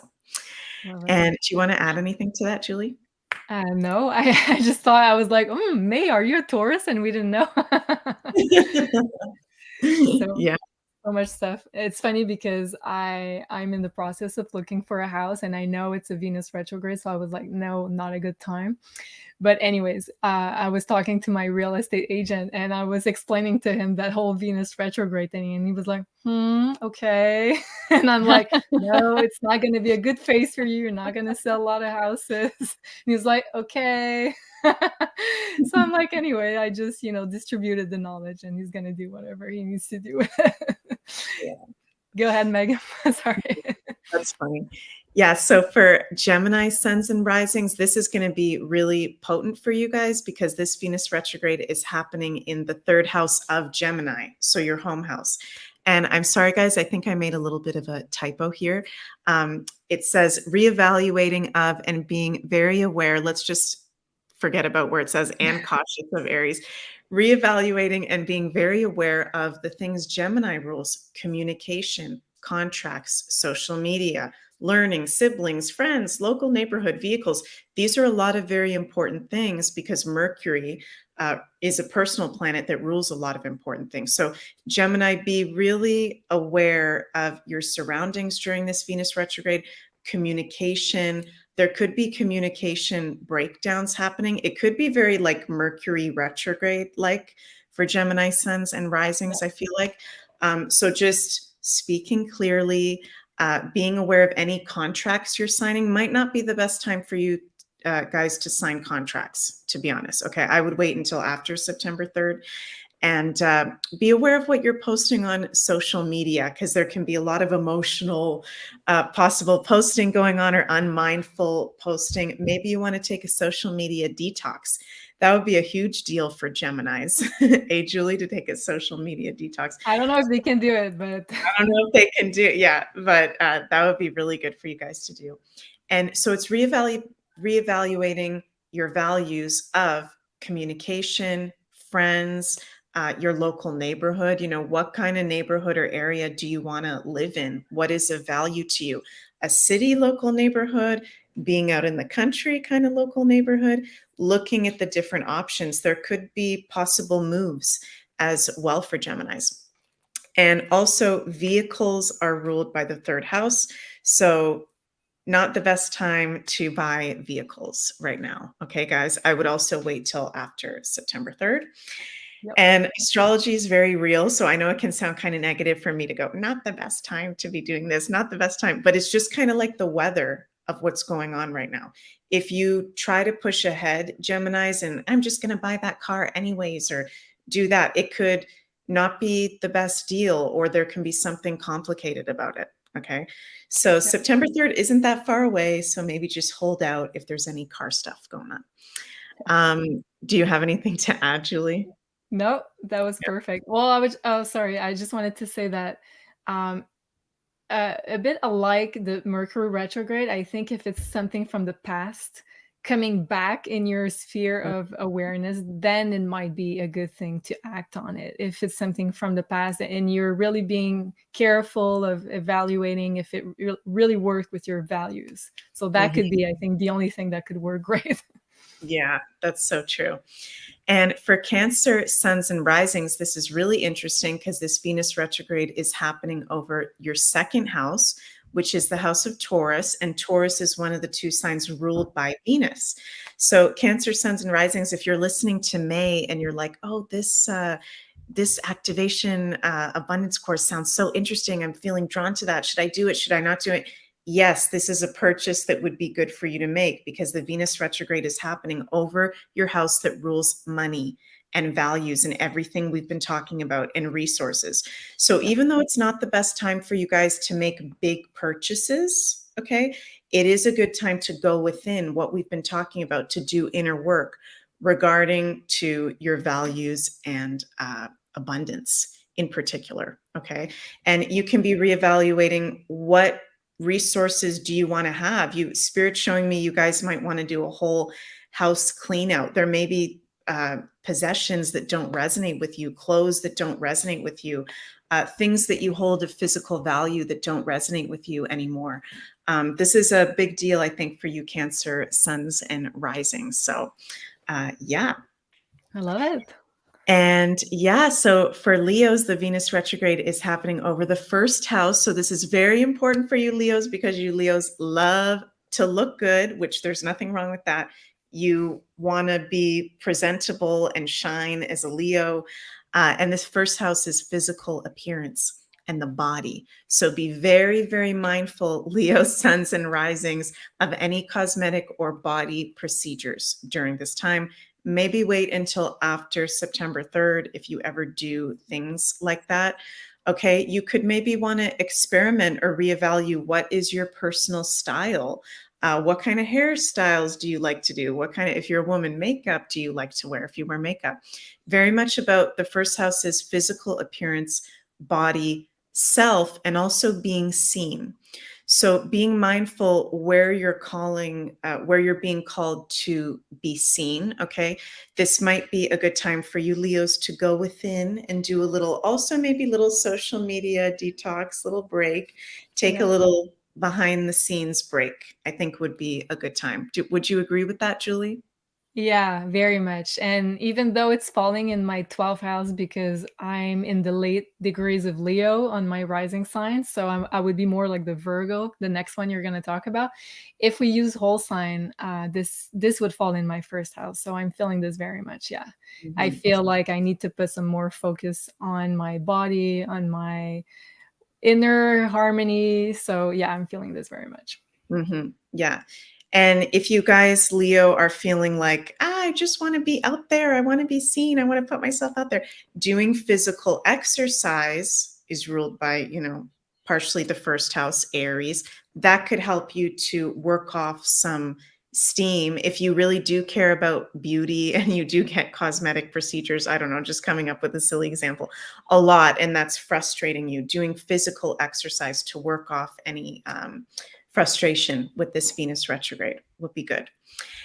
And do you want to add anything to that, Julie? No, I just thought, I was like, May, are you a Taurus? And we didn't know. Yeah. So much stuff. It's funny because I'm in the process of looking for a house, and I know it's a Venus retrograde, so I was like, no, not a good time. But anyways, I was talking to my real estate agent, and I was explaining to him that whole Venus retrograde thing, and he was like, okay. And I'm like, no, it's not going to be a good phase for you. You're not going to sell a lot of houses. And he's like, okay. So I'm like, anyway, I just, distributed the knowledge, and he's going to do whatever he needs to do. Yeah. Go ahead, Megan. Sorry. That's funny. Yeah. So for Gemini suns and risings, this is going to be really potent for you guys because this Venus retrograde is happening in the 3rd house of Gemini. So your home house. And I'm sorry, guys, I think I made a little bit of a typo here. It says reevaluating of and being very aware. Let's just forget about where it says and cautious of Aries. Reevaluating and being very aware of the things Gemini rules: communication, contracts, social media, learning, siblings, friends, local neighborhood, vehicles. These are a lot of very important things because Mercury is a personal planet that rules a lot of important things. So Gemini, be really aware of your surroundings during this Venus retrograde. Communication, there could be communication breakdowns happening. It could be very like Mercury retrograde, like for Gemini suns and risings, I feel like. So just speaking clearly, being aware of any contracts you're signing. Might not be the best time for you guys to sign contracts, to be honest. Okay, I would wait until after September 3rd. And be aware of what you're posting on social media, because there can be a lot of emotional possible posting going on, or unmindful posting. Maybe you want to take a social media detox. That would be a huge deal for Geminis. Hey, Julie, to take a social media detox. I don't know if they can do it, but I don't know if they can do it. Yeah, but that would be really good for you guys to do. And so it's reevaluating your values of communication, friends, your local neighborhood. What kind of neighborhood or area do you want to live in? What is of value to you? A city local neighborhood, being out in the country kind of local neighborhood, looking at the different options. There could be possible moves as well for Geminis. And also, vehicles are ruled by the 3rd house. So not the best time to buy vehicles right now. Okay, guys, I would also wait till after September 3rd. Yep. And astrology is very real. So I know it can sound kind of negative for me to go, not the best time to be doing this, not the best time, but it's just kind of like the weather of what's going on right now. If you try to push ahead, Geminis, and I'm just going to buy that car anyways, or do that, it could not be the best deal, or there can be something complicated about it. Okay. So Yep. September 3rd isn't that far away. So maybe just hold out if there's any car stuff going on. Do you have anything to add, Julie? No, that was perfect. Well, sorry. I just wanted to say that a bit alike the Mercury retrograde, I think if it's something from the past coming back in your sphere of awareness, then it might be a good thing to act on it. If it's something from the past and you're really being careful of evaluating if it really worked with your values. So that could be, I think, the only thing that could work great. Yeah, that's so true. And for Cancer, suns and risings, this is really interesting because this Venus retrograde is happening over your 2nd house, which is the house of Taurus. And Taurus is one of the 2 signs ruled by Venus. So Cancer, suns and risings, if you're listening to May and you're like, oh, this activation abundance course sounds so interesting. I'm feeling drawn to that. Should I do it? Should I not do it? Yes, this is a purchase that would be good for you to make, because the Venus retrograde is happening over your house that rules money and values and everything we've been talking about, and resources. So even though it's not the best time for you guys to make big purchases, okay, it is a good time to go within what we've been talking about, to do inner work regarding to your values and abundance in particular, okay? And you can be reevaluating what resources do you want to have. Spirit's showing me you guys might want to do a whole house clean out. There may be possessions that don't resonate with you, clothes that don't resonate with you, things that you hold of physical value that don't resonate with you anymore. This is a big deal, I think, for you Cancer, suns and risings. So yeah. I love it. And yeah, so for Leos, the Venus retrograde is happening over the 1st house. So this is very important for you Leos, because you Leos love to look good, which there's nothing wrong with that. You want to be presentable and shine as a Leo. And this 1st house is physical appearance and the body. So be very, very mindful, Leo, suns and risings, of any cosmetic or body procedures during this time. Maybe wait until after September 3rd if you ever do things like that. Okay, you could maybe want to experiment or reevaluate what is your personal style. What kind of hairstyles do you like to do? What kind of, if you're a woman, makeup do you like to wear if you wear makeup? Very much about the 1st house is physical appearance, body, self, and also being seen. So being mindful where you're being called to be seen, okay? This might be a good time for you Leos to go within and do a little, also maybe little social media detox, little break, take a little behind the scenes break, I think would be a good time. Would you agree with that, Julie? Yeah, very much. And even though it's falling in my 12th house because I'm in the late degrees of Leo on my rising sign, so I would be more like the Virgo, the next one you're going to talk about. If we use whole sign, this would fall in my 1st house. So I'm feeling this very much. Yeah. Mm-hmm. I feel like I need to put some more focus on my body, on my inner harmony. So yeah, I'm feeling this very much. Mm-hmm. Yeah. And if you guys, Leo, are feeling like, I just want to be out there, I want to be seen, I want to put myself out there, doing physical exercise is ruled by, you know, partially the first house, Aries. That could help you to work off some steam. If you really do care about beauty and you do get cosmetic procedures, I don't know, just coming up with a silly example, a lot, and that's frustrating you, doing physical exercise to work off any frustration with this Venus retrograde would be good.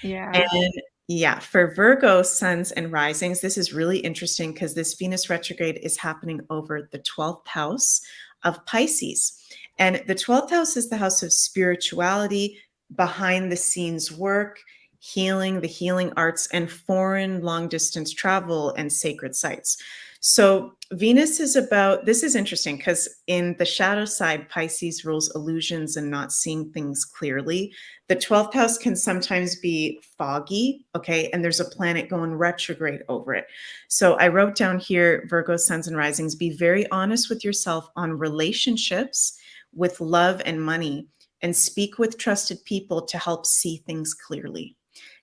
Yeah. And yeah, for Virgo suns and risings, this is really interesting because this Venus retrograde is happening over the 12th house of Pisces. And the 12th house is the house of spirituality, behind the scenes work, healing, the healing arts, and foreign long distance travel and sacred sites. So Venus is about, this is interesting because in the shadow side, Pisces rules illusions and not seeing things clearly. The 12th house can sometimes be foggy, okay? And there's a planet going retrograde over it. So I wrote down here, Virgo suns and risings, be very honest with yourself on relationships, with love and money, and speak with trusted people to help see things clearly.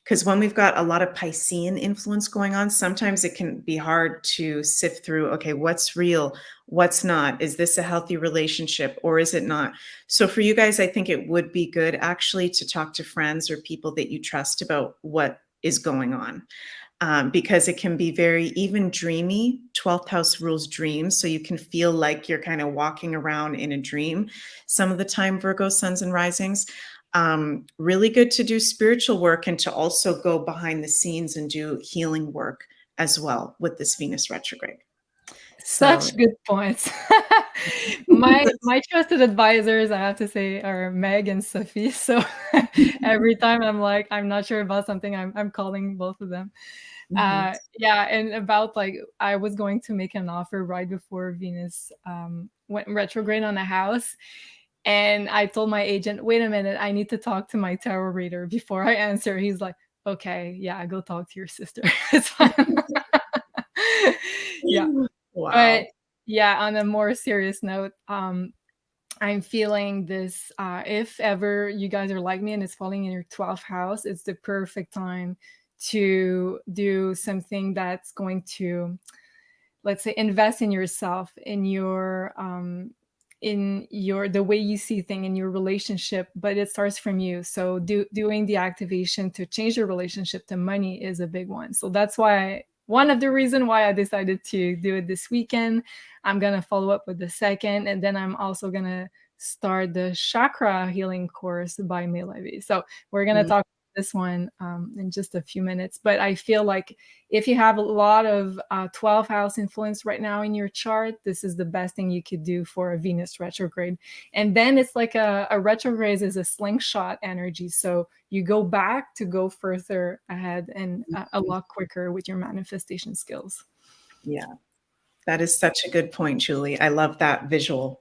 Because when we've got a lot of Piscean influence going on, sometimes it can be hard to sift through, okay, what's real, what's not? Is this a healthy relationship or is it not? So for you guys, I think it would be good actually to talk to friends or people that you trust about what is going on. Because it can be very even dreamy. 12th house rules dreams. So you can feel like you're kind of walking around in a dream some of the time, Virgo suns and risings. Really good to do spiritual work and to also go behind the scenes and do healing work as well with this Venus retrograde. Such good points. my trusted advisors, I have to say, are Meg and Sophie. So every time I'm like, I'm not sure about something, I'm calling both of them. Yeah, and about like I was going to make an offer right before Venus went retrograde on a house. And I told my agent, wait a minute, I need to talk to my tarot reader before I answer. He's like, okay, yeah, go talk to your sister. It's fine. Yeah. Wow. But yeah, on a more serious note, I'm feeling this, if ever you guys are like me and it's falling in your 12th house, it's the perfect time to do something that's going to, let's say, invest in yourself, in your the way you see things in your relationship, but it starts from you. So doing the activation to change your relationship to money is a big one. So that's why one of the reasons why I decided to do it this weekend. I'm gonna follow up with the second, and then I'm also gonna start the chakra healing course by May Levy. So we're gonna talk this one in just a few minutes. But I feel like if you have a lot of 12th house influence right now in your chart, this is the best thing you could do for a Venus retrograde. And then it's like a retrograde is a slingshot energy. So you go back to go further ahead and a lot quicker with your manifestation skills. Yeah. That is such a good point, Julie. I love that visual.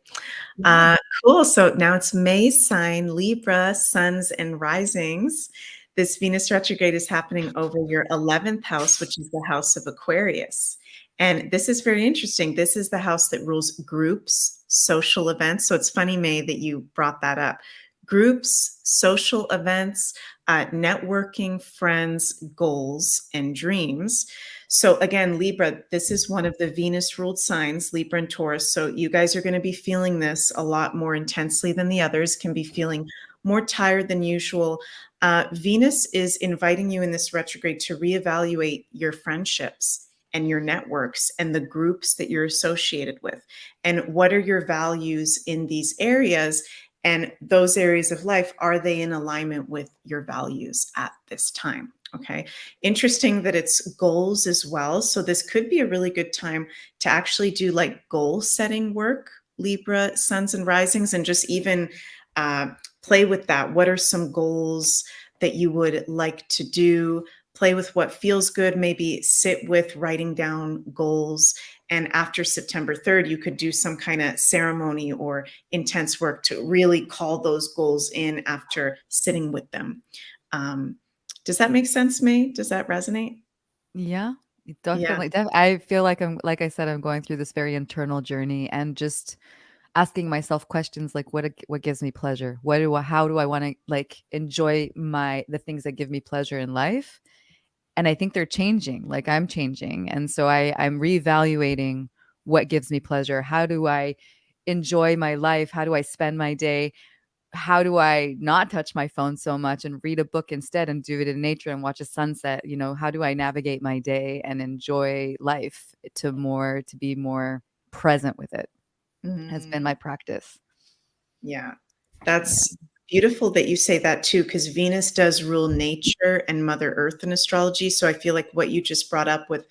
Cool. So now it's May's sign, Libra, suns and risings. This Venus retrograde is happening over your 11th house, which is the house of Aquarius. And this is very interesting. This is the house that rules groups, social events. So it's funny, May, that you brought that up. Groups, social events, networking, friends, goals, and dreams. So again, Libra, this is one of the Venus ruled signs, Libra and Taurus. So you guys are going to be feeling this a lot more intensely than the others, can be feeling more tired than usual. Venus is inviting you in this retrograde to reevaluate your friendships and your networks and the groups that you're associated with. And what are your values in these areas? And those areas of life, are they in alignment with your values at this time? Okay. Interesting that it's goals as well. So this could be a really good time to actually do like goal setting work, Libra, suns and risings, and just even play with that. What are some goals that you would like to do? Play with what feels good, maybe sit with writing down goals. And after September 3rd, you could do some kind of ceremony or intense work to really call those goals in after sitting with them. Does that make sense, May? Does that resonate? Yeah, definitely. I feel like like I said, I'm going through this very internal journey and just asking myself questions like what gives me pleasure? How do I want to like enjoy the things that give me pleasure in life? And I think they're changing, like I'm changing. And so I'm reevaluating what gives me pleasure. How do I enjoy my life? How do I spend my day? How do I not touch my phone so much and read a book instead and do it in nature and watch a sunset? You know, how do I navigate my day and enjoy life to be more present with it? Has been my practice. Yeah. That's beautiful that you say that too, because Venus does rule nature and Mother Earth in astrology. So I feel like what you just brought up with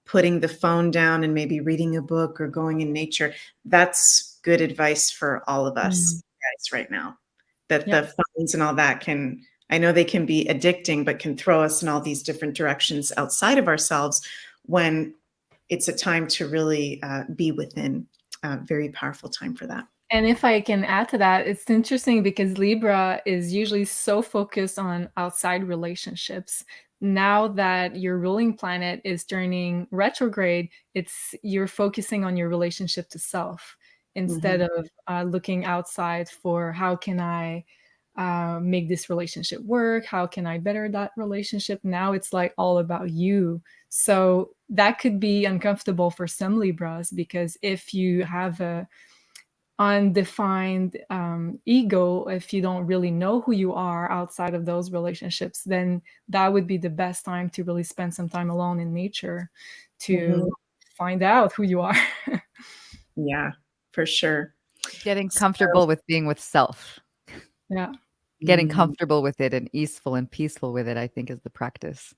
putting the phone down and maybe reading a book or going in nature, that's good advice for all of us guys right now. That the phones and all that I know they can be addicting, but can throw us in all these different directions outside of ourselves when it's a time to really be within. Very powerful time for that. And if I can add to that, it's interesting because Libra is usually so focused on outside relationships. Now that your ruling planet is turning retrograde, you're focusing on your relationship to self instead of looking outside for how can I make this relationship work? How can I better that relationship? Now it's like all about you. So that could be uncomfortable for some Libras, because if you have a undefined ego, if you don't really know who you are outside of those relationships, then that would be the best time to really spend some time alone in nature to find out who you are. Yeah, for sure. Getting comfortable with being with self. Yeah. Getting comfortable with it and easeful and peaceful with it, I think, is the practice.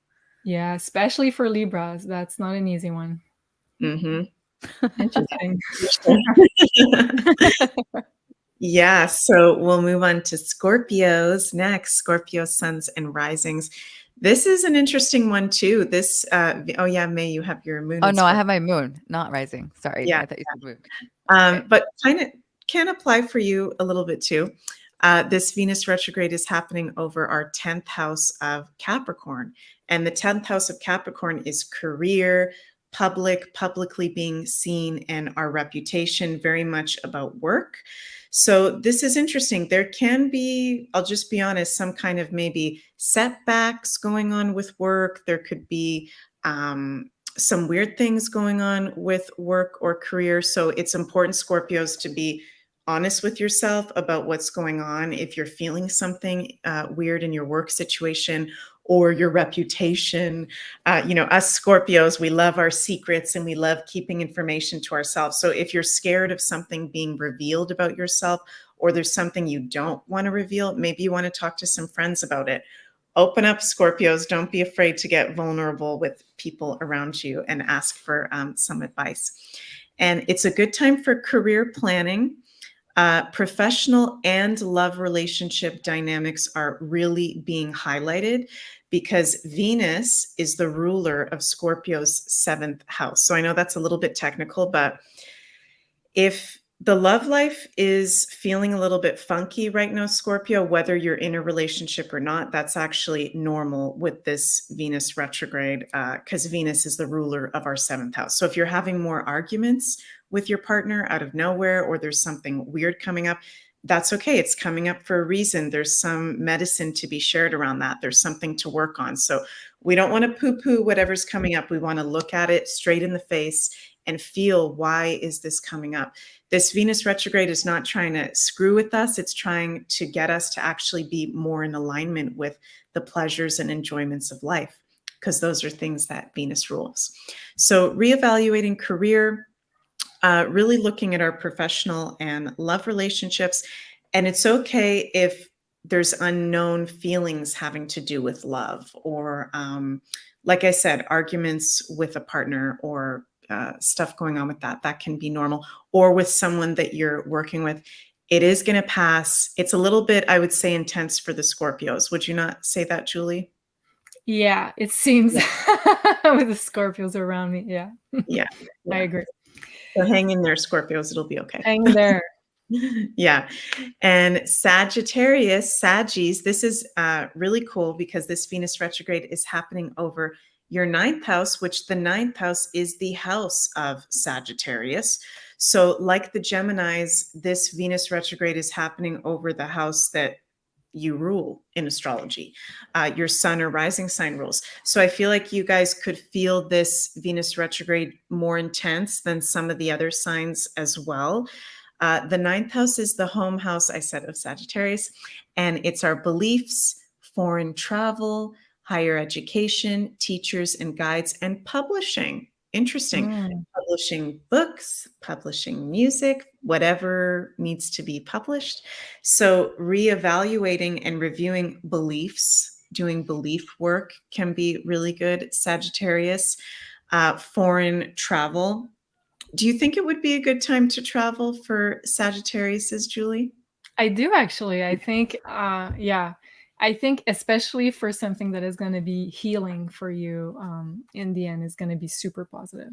Yeah, especially for Libras. That's not an easy one. Interesting. Yeah, so we'll move on to Scorpios next. Scorpio suns and risings. This is an interesting one too. This, oh yeah, May, you have your moon. Oh no, I have my moon, not rising. Sorry, yeah, I thought you said moon. Okay. But kind of can apply for you a little bit too. This Venus retrograde is happening over our 10th house of Capricorn. And the 10th house of Capricorn is career, publicly being seen, and our reputation, very much about work. So this is interesting. There can be, I'll just be honest, some kind of maybe setbacks going on with work. There could be some weird things going on with work or career. So it's important, Scorpios, to be honest with yourself about what's going on. If you're feeling something weird in your work situation or your reputation, us Scorpios, we love our secrets and we love keeping information to ourselves. So if you're scared of something being revealed about yourself, or there's something you don't want to reveal, maybe you want to talk to some friends about it. Open up, Scorpios. Don't be afraid to get vulnerable with people around you and ask for some advice. And it's a good time for career planning. Professional and love relationship dynamics are really being highlighted because Venus is the ruler of Scorpio's 7th house. So I know that's a little bit technical, but if the love life is feeling a little bit funky right now, Scorpio, whether you're in a relationship or not, that's actually normal with this Venus retrograde because Venus is the ruler of our 7th house. So if you're having more arguments with your partner out of nowhere, or there's something weird coming up, that's okay. It's coming up for a reason. There's some medicine to be shared around that. There's something to work on. So we don't want to poo-poo whatever's coming up. We want to look at it straight in the face and feel, why is this coming up? This Venus retrograde is not trying to screw with us. It's trying to get us to actually be more in alignment with the pleasures and enjoyments of life, because those are things that Venus rules. So reevaluating career, really looking at our professional and love relationships. And it's okay if there's unknown feelings having to do with love, or like I said, arguments with a partner, or stuff going on with that can be normal, or with someone that you're working with. It is going to pass. It's a little bit, I would say, intense for the Scorpios. Would you not say that, Julie? Yeah, it seems with the Scorpios around me. Yeah. Yeah. I agree. So hang in there, Scorpios. It'll be okay. Hang there. Yeah. And Sagittarius, Saggies, this is really cool because this Venus retrograde is happening over your ninth house, which the ninth house is the house of Sagittarius. So like the Geminis, this Venus retrograde is happening over the house that you rule in astrology, your sun or rising sign rules. So I feel like you guys could feel this Venus retrograde more intense than some of the other signs as well. The ninth house is the home house, I said, of Sagittarius, and it's our beliefs, foreign travel, higher education, teachers and guides, and publishing. Interesting. Publishing books, publishing music, whatever needs to be published. So reevaluating and reviewing beliefs, doing belief work can be really good, Sagittarius. Foreign travel. Do you think it would be a good time to travel for Sagittarius, Julie? I do actually. I think, yeah. I think especially for something that is going to be healing for you, in the end, is going to be super positive.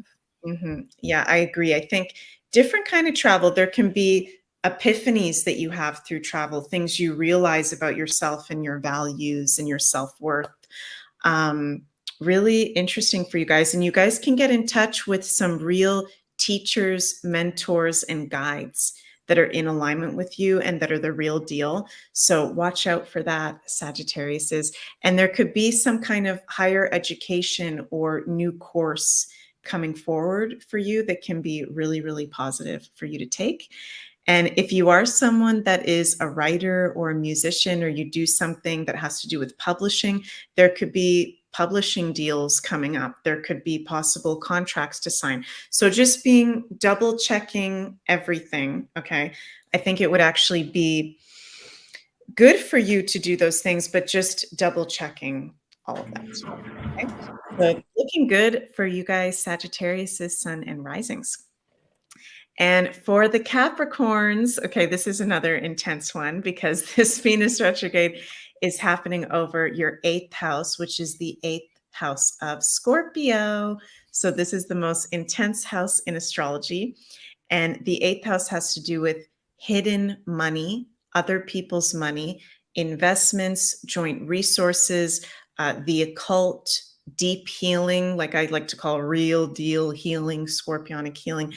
Yeah, I agree. I think different kind of travel, there can be epiphanies that you have through travel, things you realize about yourself and your values and your self-worth. Really interesting for you guys. And you guys can get in touch with some real teachers, mentors, and guides that are in alignment with you and that are the real deal. So watch out for that, Sagittarius is. And there could be some kind of higher education or new course coming forward for you that can be really, really positive for you to take. And if you are someone that is a writer or a musician, or you do something that has to do with publishing, there could be publishing deals coming up. There could be possible contracts to sign. So just being double checking everything. Okay. I think it would actually be good for you to do those things, but just double checking all of that. Okay. So looking good for you guys, Sagittarius, Sun, and risings. And for the Capricorns, okay, this is another intense one because this Venus retrograde is happening over your 8th house, which is the 8th house of Scorpio. So this is the most intense house in astrology. And the 8th house has to do with hidden money, other people's money, investments, joint resources, the occult, deep healing, like I like to call real deal healing, scorpionic healing,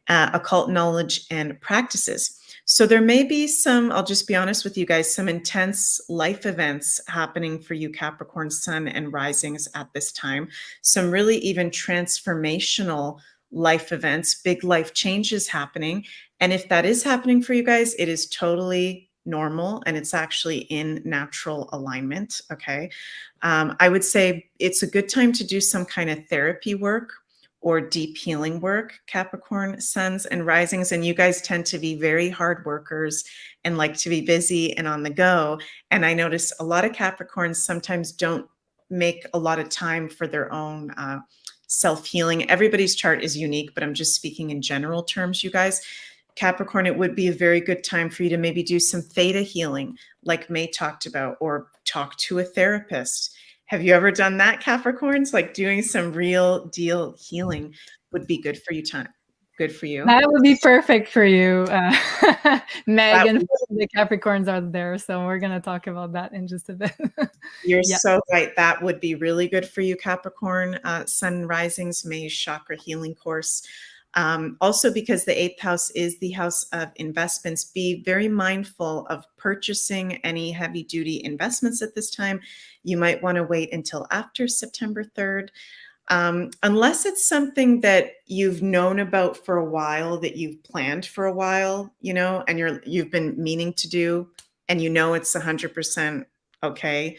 occult knowledge and practices. So there may be some, I'll just be honest with you guys, some intense life events happening for you Capricorn, Sun, and risings at this time. Some really even transformational life events, big life changes happening. And if that is happening for you guys, it is totally normal and it's actually in natural alignment. Okay. I would say it's a good time to do some kind of therapy work or deep healing work, Capricorn, Suns, and risings. And you guys tend to be very hard workers and like to be busy and on the go. And I notice a lot of Capricorns sometimes don't make a lot of time for their own self-healing. Everybody's chart is unique, but I'm just speaking in general terms, you guys. Capricorn, it would be a very good time for you to maybe do some theta healing like May talked about, or talk to a therapist. Have you ever done that, Capricorns? Like doing some real deal healing would be good for you. Good for you. That would be perfect for you, Meg, and the Capricorns are there. So we're going to talk about that in just a bit. You're so right. That would be really good for you, Capricorn. Sun risings, May's chakra healing course. Also, because the 8th house is the house of investments, be very mindful of purchasing any heavy duty investments at this time. You might want to wait until after September 3rd. Unless it's something that you've known about for a while, that you've planned for a while, you know, and you've been meaning to do, and you know it's 100% okay.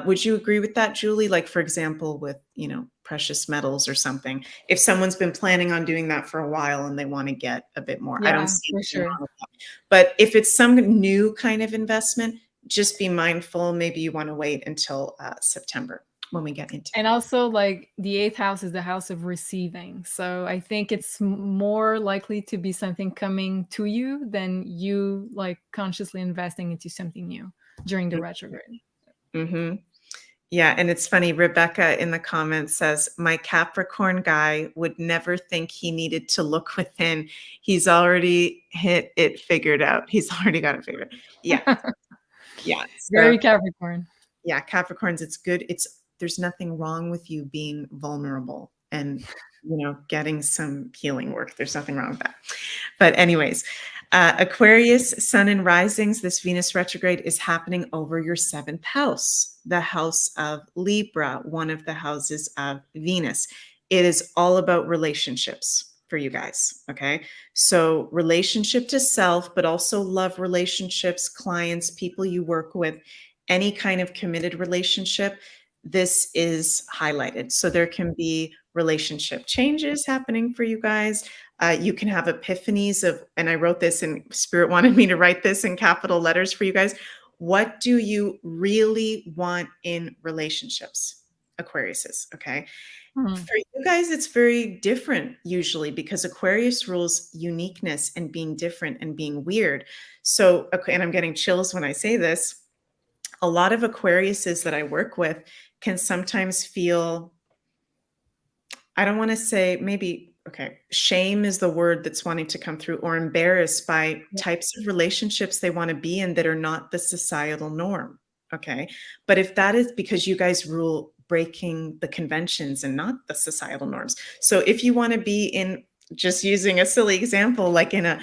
Would you agree with that, Julie? Like, for example, with, you know, precious metals or something. If someone's been planning on doing that for a while and they want to get a bit more, I don't see anything wrong with that. But if it's some new kind of investment, just be mindful. Maybe you want to wait until September when we get into it. And also, like, the 8th house is the house of receiving. So I think it's more likely to be something coming to you than you like consciously investing into something new during the retrograde. Mm-hmm. Yeah. And it's funny, Rebecca in the comments says, my Capricorn guy would never think he needed to look within. He's already hit it figured out. He's already got it figured out. Yeah. Yeah. Very Capricorn. Yeah. Capricorns, it's good. It's there's nothing wrong with you being vulnerable and, getting some healing work. There's nothing wrong with that. But anyways, Aquarius, sun and risings, this Venus retrograde is happening over your 7th house, the house of Libra, one of the houses of Venus. It is all about relationships for you guys. Okay. So relationship to self, but also love relationships, clients, people you work with, any kind of committed relationship. This is highlighted. So there can be relationship changes happening for you guys. You can have epiphanies of, and I wrote this, and Spirit wanted me to write this in capital letters for you guys. What do you really want in relationships, Aquariuses? Okay. For you guys, it's very different usually, because Aquarius rules uniqueness and being different and being weird. So, okay, and I'm getting chills when I say this. A lot of Aquariuses that I work with can sometimes feel, I don't want to say, maybe, okay, shame is the word that's wanting to come through, or embarrassed by types of relationships they want to be in that are not the societal norm. Okay. But if that is because you guys rule breaking the conventions and not the societal norms. So if you want to be in, just using a silly example, like in a,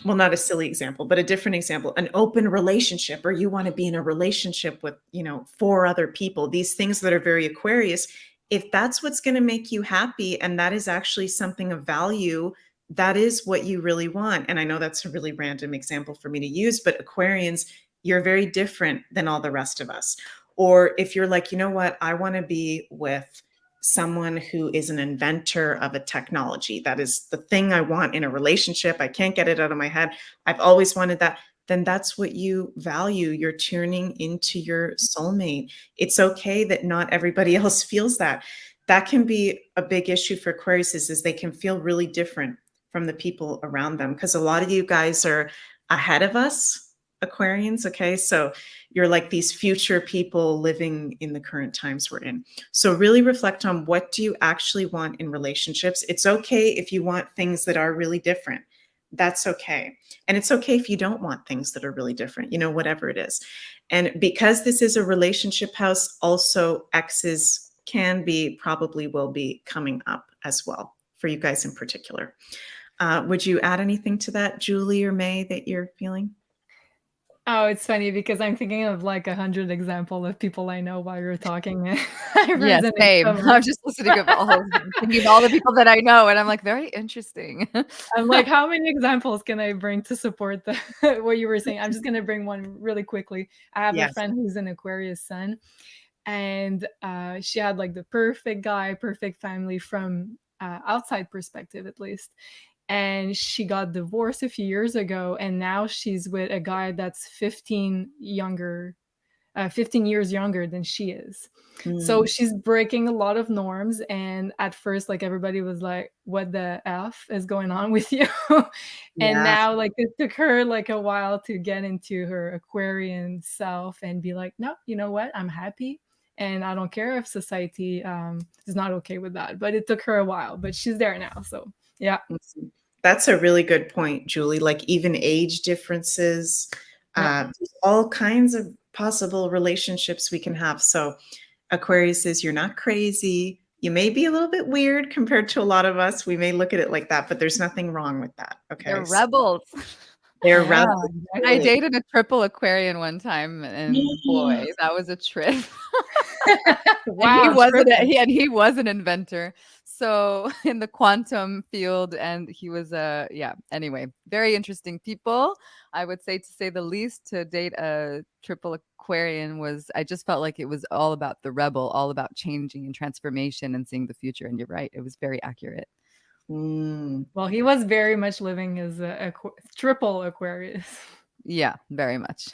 well, not a silly example, but a different example, an open relationship, or you want to be in a relationship with, 4 other people, these things that are very Aquarius, if that's what's going to make you happy, and that is actually something of value, that is what you really want. And I know that's a really random example for me to use, but Aquarians, you're very different than all the rest of us. Or if you're like, you know what, I want to be with someone who is an inventor of a technology, that is the thing I want in a relationship, I can't get it out of my head, I've always wanted that, then that's what you value. You're tuning into your soulmate. It's okay that not everybody else feels that. That can be a big issue for Aquarius, is they can feel really different from the people around them, because a lot of you guys are ahead of us, Aquarians. Okay. So you're like these future people living in the current times we're in. So really reflect on, what do you actually want in relationships? It's okay if you want things that are really different. That's okay. And it's okay if you don't want things that are really different, whatever it is. And because this is a relationship house, also exes can be, probably will be coming up as well for you guys in particular. Would you add anything to that, Julie or May, that you're feeling? Oh, it's funny because I'm thinking of like 100 examples of people I know while you're talking. I Yeah, resonate same. so I'm much. just listening to thinking of all the people that I know, and I'm like, very interesting. I'm like, how many examples can I bring to support what you were saying? I'm just gonna bring one really quickly. I have a Yes. friend who's an Aquarius sun, and she had like the perfect guy, perfect family from outside perspective at least. And she got divorced a few years ago, and now she's with a guy that's 15 years younger than she is. So she's breaking a lot of norms, and at first like everybody was like, what the f is going on with you? And Yeah. now like it took her like a while to get into her Aquarian self and be like, no, you know what, I'm happy, and I don't care if society is not okay with that. But it took her a while, but she's there now. So yeah. That's a really good point, Julie. Like even age differences, there's all kinds of possible relationships we can have. So Aquarius says, you're not crazy. You may be a little bit weird compared to a lot of us. We may look at it like that, but there's nothing wrong with that. Okay. They're rebels. They're Yeah, rebels. I exactly. dated a triple Aquarian one time, and boy, that was a trip. And he Wow, wasn't triple. he was an inventor. So in the quantum field, and he was anyway, very interesting people. I would say, to say the least, to date a triple Aquarian was, I just felt like it was all about the rebel, all about changing and transformation and seeing the future. And you're right, it was very accurate. Well, he was very much living his triple Aquarius. Yeah, very much.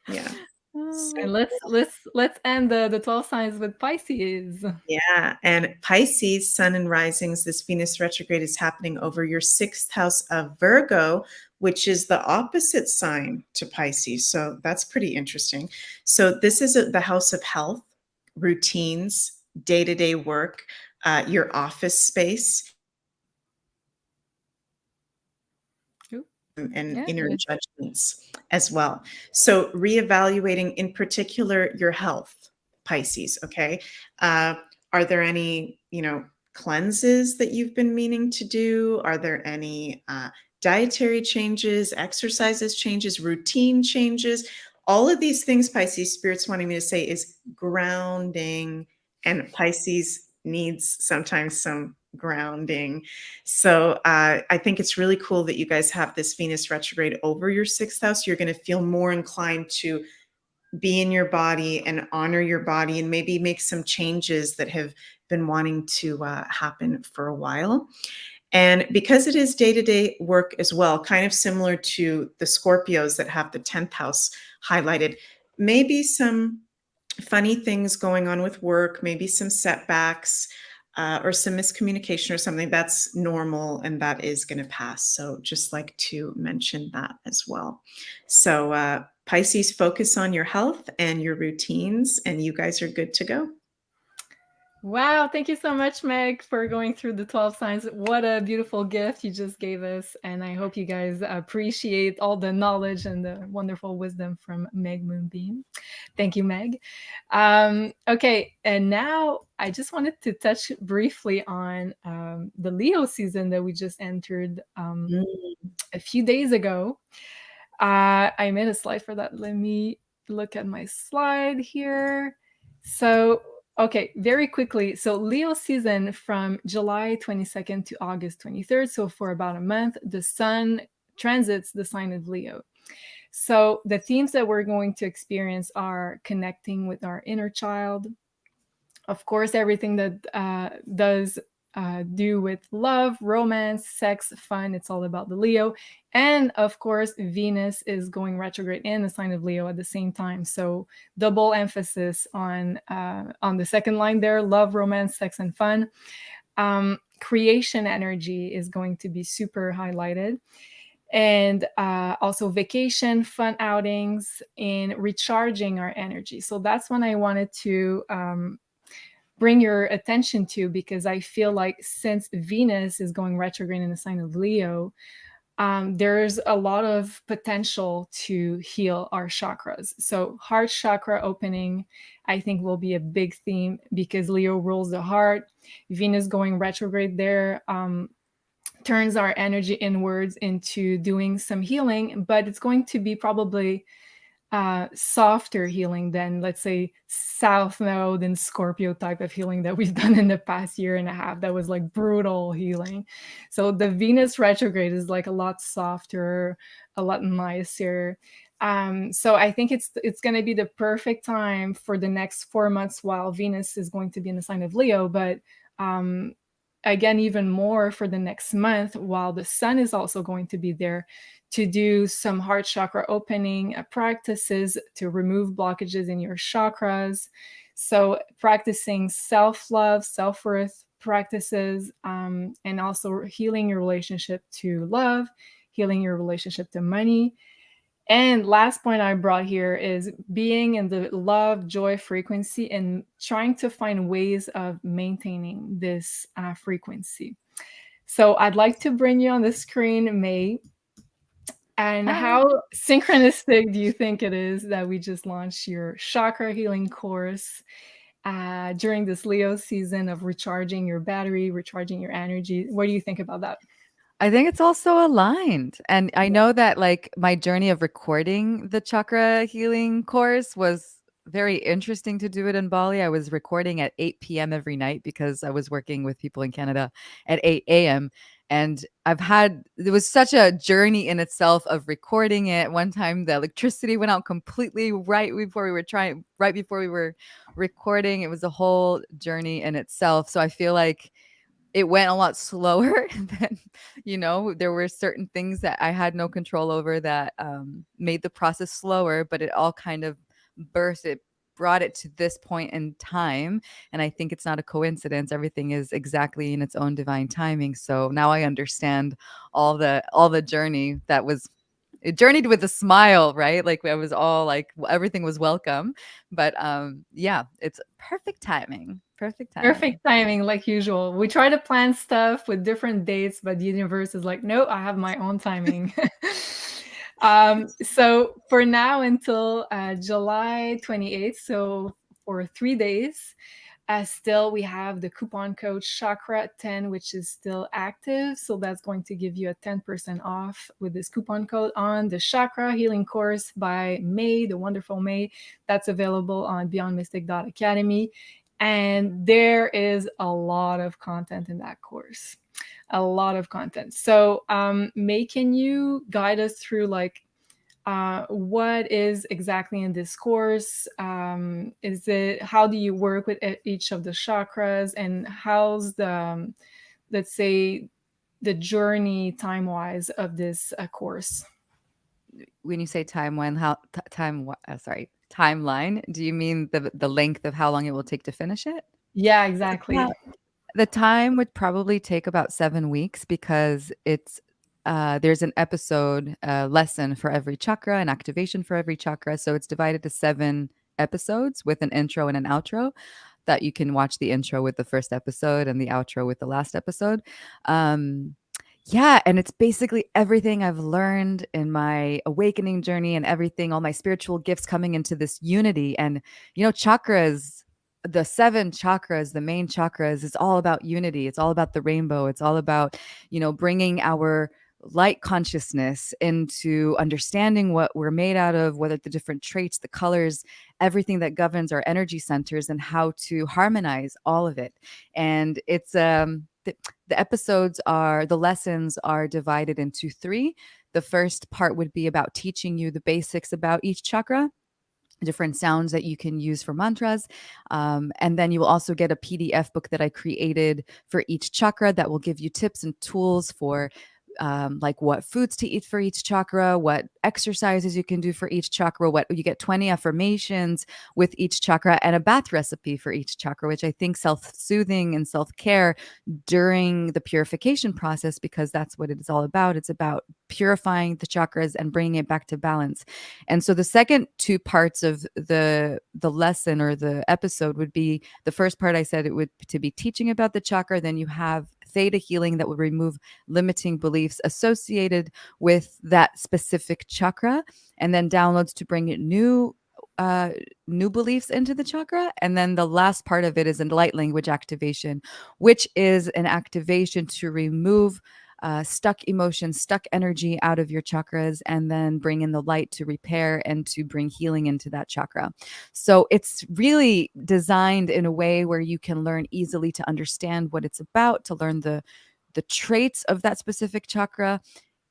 Yeah. And let's end the 12 signs with Pisces. Yeah. And Pisces, sun and risings, this Venus retrograde is happening over your 6th house of Virgo, which is the opposite sign to Pisces. So that's pretty interesting. So this is the house of health, routines, day-to-day work, your office space, and inner judgments as well. So reevaluating in particular your health. Pisces. Okay. Are there any, cleanses that you've been meaning to do? Are there any dietary changes, exercises changes, routine changes? All of these things, Pisces Spirit's wanting me to say, is grounding, and Pisces needs sometimes some grounding. So I think it's really cool that you guys have this Venus retrograde over your 6th house. You're going to feel more inclined to be in your body and honor your body, and maybe make some changes that have been wanting to happen for a while. And because it is day-to-day work as well, kind of similar to the Scorpios that have the 10th house highlighted, maybe some funny things going on with work, maybe some setbacks, or some miscommunication or something. That's normal, and that is going to pass. So just like to mention that as well. So Pisces, focus on your health and your routines, and you guys are good to go. Wow, thank you so much, Meg, for going through the 12 signs. What a beautiful gift you just gave us. And I hope you guys appreciate all the knowledge and the wonderful wisdom from Meg Moonbeam. Thank you, Meg. Okay, and now I just wanted to touch briefly on the Leo season that we just entered a few days ago. I made a slide for that. Let me look at my slide here. So, okay, very quickly. So Leo season from July 22nd to August 23rd. So for about a month, the sun transits the sign of Leo. So the themes that we're going to experience are connecting with our inner child. Of course, everything that does do with love, romance, sex, fun. It's all about the Leo. And of course, Venus is going retrograde in the sign of Leo at the same time. So double emphasis on the second line there, love, romance, sex, and fun. Creation energy is going to be super highlighted. And also vacation, fun outings, and recharging our energy. So that's when I wanted to bring your attention to, because I feel like since Venus is going retrograde in the sign of Leo, there's a lot of potential to heal our chakras. So heart chakra opening, I think, will be a big theme, because Leo rules the heart. Venus going retrograde there turns our energy inwards into doing some healing, but it's going to be probably softer healing than, let's say, South Node and Scorpio type of healing that we've done in the past year and a half. That was like brutal healing. So the Venus retrograde is like a lot softer, a lot nicer. So I think it's going to be the perfect time for the next 4 months while Venus is going to be in the sign of Leo, but again, even more for the next month while the sun is also going to be there, to do some heart chakra opening practices to remove blockages in your chakras. So practicing self-love, self-worth practices, and also healing your relationship to love, healing your relationship to money. And last point I brought here is being in the love, joy frequency and trying to find ways of maintaining this frequency. So I'd like to bring you on the screen, May. And how synchronistic do you think it is that we just launched your chakra healing course during this Leo season of recharging your battery, recharging your energy? What do you think about that? I think it's also aligned. And I know that like my journey of recording the chakra healing course was very interesting to do it in Bali. I was recording at 8 p.m. every night because I was working with people in Canada at 8 a.m. And it was such a journey in itself of recording it. One time the electricity went out completely right before we were recording. It was a whole journey in itself. So I feel like it went a lot slower than, there were certain things that I had no control over that made the process slower, but it all kind of brought it to this point in time. And I think it's not a coincidence. Everything is exactly in its own divine timing. So now I understand all the journey that was. It journeyed with a smile, right? Like I was all like, everything was welcome. But yeah, it's perfect timing. Perfect timing, like usual. We try to plan stuff with different dates, but the universe is like, no, I have my own timing. So for now until July 28th, so for 3 days. Still, we have the coupon code Chakra10, which is still active. So that's going to give you a 10% off with this coupon code on the Chakra Healing course by May, the wonderful May. That's available on beyondmystic.academy. And there is a lot of content in that course. A lot of content. So, May, can you guide us through like what is exactly in this course? Is it, how do you work with each of the chakras, and how's the, let's say, the journey time-wise of this course? When you say timeline, timeline, do you mean the length of how long it will take to finish it? Yeah, exactly. The time would probably take about 7 weeks, because it's there's an episode lesson for every chakra, an activation for every chakra. So it's divided to 7 episodes with an intro and an outro, that you can watch the intro with the first episode and the outro with the last episode. Yeah, and it's basically everything I've learned in my awakening journey, and everything, all my spiritual gifts coming into this unity. And, chakras, the 7 chakras, the main chakras, it's all about unity. It's all about the rainbow. It's all about, bringing our light consciousness into understanding what we're made out of, what are the different traits, the colors, everything that governs our energy centers, and how to harmonize all of it. And it's the lessons are divided into 3. The first part would be about teaching you the basics about each chakra, different sounds that you can use for mantras. And then you will also get a PDF book that I created for each chakra, that will give you tips and tools for like what foods to eat for each chakra, what exercises you can do for each chakra, what you get 20 affirmations with each chakra, and a bath recipe for each chakra, which I think self-soothing and self-care during the purification process, because that's what it is all about. It's about purifying the chakras and bringing it back to balance. And so the second 2 parts of the lesson or the episode would be, the first part I said it would to be teaching about the chakra. Then you have theta healing, that would remove limiting beliefs associated with that specific chakra, and then downloads to bring new beliefs into the chakra. And then the last part of it is a light language activation, which is an activation to remove stuck emotions, stuck energy out of your chakras, and then bring in the light to repair and to bring healing into that chakra. So it's really designed in a way where you can learn easily to understand what it's about, to learn the traits of that specific chakra,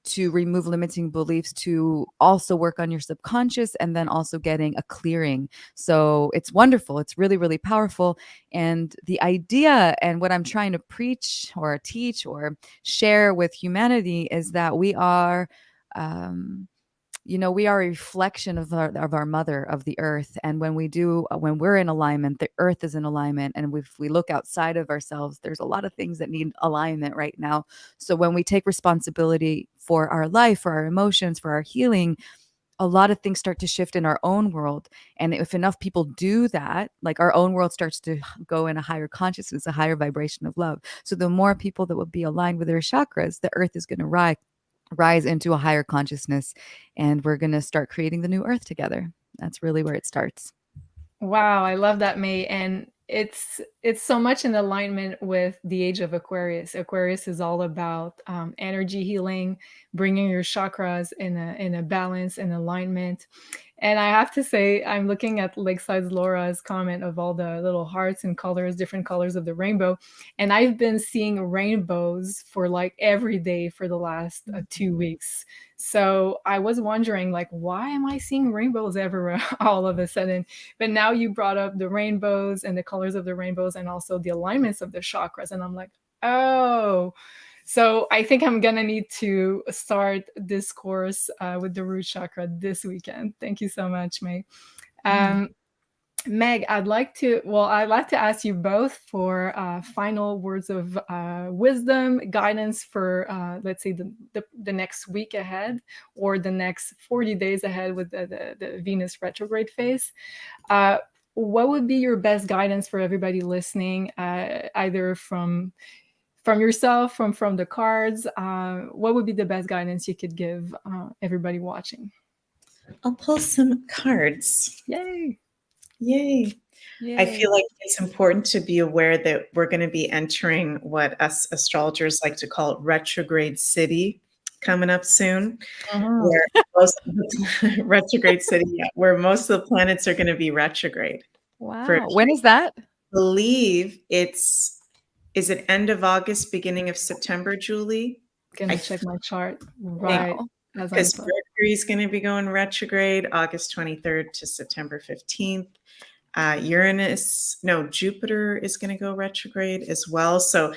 to remove limiting beliefs, to also work on your subconscious, and then also getting a clearing. So it's wonderful. It's really, really powerful. And the idea, and what I'm trying to preach or teach or share with humanity, is that we are, we are a reflection of our mother, of the earth. And when we're in alignment, the earth is in alignment. And if we look outside of ourselves, there's a lot of things that need alignment right now. So when we take responsibility for our life, for our emotions, for our healing, a lot of things start to shift in our own world. And if enough people do that, like, our own world starts to go in a higher consciousness, a higher vibration of love. So the more people that will be aligned with their chakras, the earth is going to rise into a higher consciousness, and we're going to start creating the new earth together. That's really where it starts. Wow, I love that, May. And it's so much in alignment with the age of Aquarius. Aquarius is all about energy healing, bringing your chakras in a balance and alignment. And I have to say, I'm looking at Lakeside's Laura's comment of all the little hearts and colors, different colors of the rainbow. And I've been seeing rainbows for like every day for the last 2 weeks. So I was wondering, like, why am I seeing rainbows everywhere all of a sudden? But now you brought up the rainbows and the colors of the rainbows, and also the alignments of the chakras. And I'm like, oh, so I think I'm going to need to start this course with the root chakra this weekend. Thank you so much, Meg. Meg, I'd like to ask you both for final words of wisdom, guidance for, let's say, the next week ahead, or the next 40 days ahead with the Venus retrograde phase. What would be your best guidance for everybody listening, either from yourself, from the cards? What would be the best guidance you could give everybody watching? I'll pull some cards. Yay! Yay. I Yay. feel like it's important to be aware that we're going to be entering what us astrologers like to call retrograde city coming up soon, Mhm. where most of the retrograde city, yeah, where most of the planets are going to be retrograde. Wow. When is that? Believe is it end of August, beginning of September, Julie? Gonna I check my chart think right Wow. as I'm because talking. Mercury's going to be going retrograde August 23rd to September 15th. Jupiter is going to go retrograde as well. So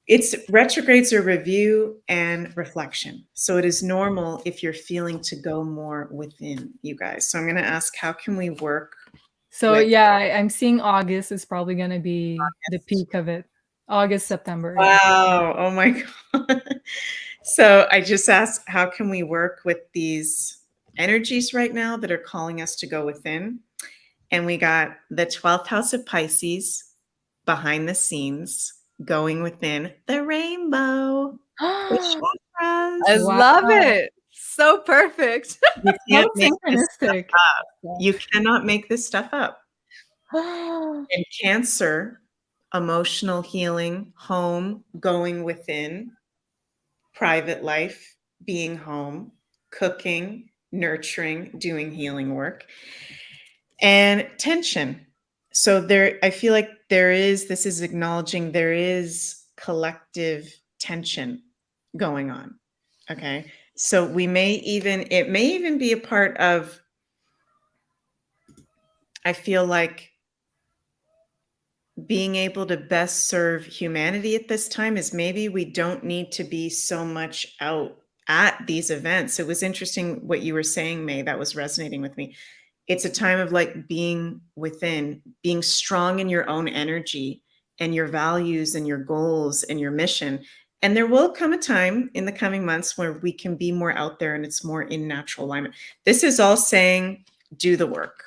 it's retrogrades are review and reflection. So it is normal if you're feeling to go more within, you guys. So I'm going to ask, how can we work So with yeah, I'm seeing August is probably gonna be the peak of it. August, September, yeah. Wow. Oh my God. So I just asked, how can we work with these energies right now that are calling us to go within? And we got the 12th house of Pisces behind the scenes, going within the rainbow, the chakras. I Wow. love it. So perfect. You How can't make this stuff synchronistic. up. You cannot make this stuff up. And Cancer, emotional healing, home, going within, private life, being home, cooking, nurturing, doing healing work, and tension. So there, I feel like this is acknowledging there is collective tension going on. Okay. So it may even be a part of, I feel like, being able to best serve humanity at this time is maybe we don't need to be so much out at these events. It was interesting what you were saying, May, that was resonating with me. It's a time of like being within, being strong in your own energy and your values and your goals and your mission. And there will come a time in the coming months where we can be more out there and it's more in natural alignment. This is all saying, do the work,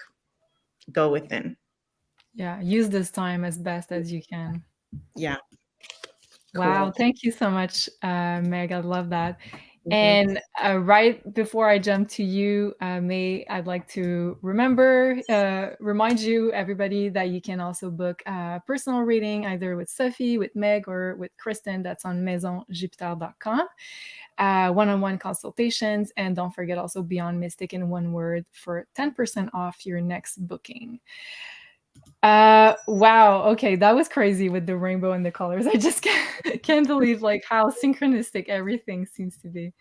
go within. Yeah, use this time as best as you can. Yeah. Wow, Cool. thank you so much, Meg. I love that. Mhm. And right before I jump to you, May, I'd like to remind you, everybody, that you can also book a personal reading either with Sophie, with Meg, or with Kristen. That's on maisonjupiter.com. One-on-one consultations. And don't forget also Beyond Mystic in one word for 10% off your next booking. Wow. Okay, that was crazy with the rainbow and the colors. I just can't believe like how synchronistic everything seems to be.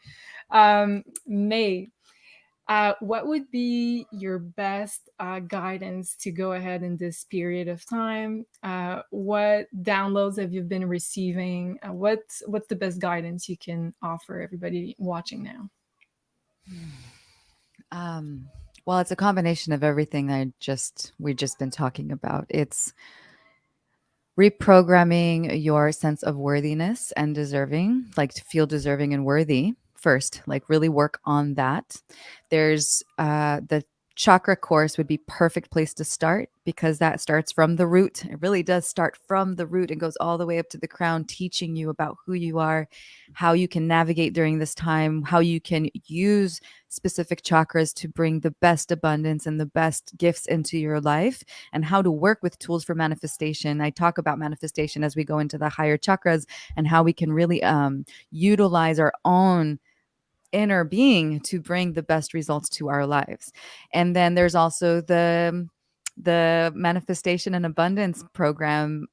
May, what would be your best guidance to go ahead in this period of time? What downloads have you been receiving? What's the best guidance you can offer everybody watching now? Well, it's a combination of everything we've just been talking about. It's reprogramming your sense of worthiness and deserving, like to feel deserving and worthy first, like really work on that. There's the chakra course would be perfect place to start because that starts from the root. It really does start from the root and goes all the way up to the crown, teaching you about who you are, how you can navigate during this time, how you can use specific chakras to bring the best abundance and the best gifts into your life, and how to work with tools for manifestation. I talk about manifestation as we go into the higher chakras and how we can really utilize our own inner being to bring the best results to our lives. And then there's also the manifestation and abundance program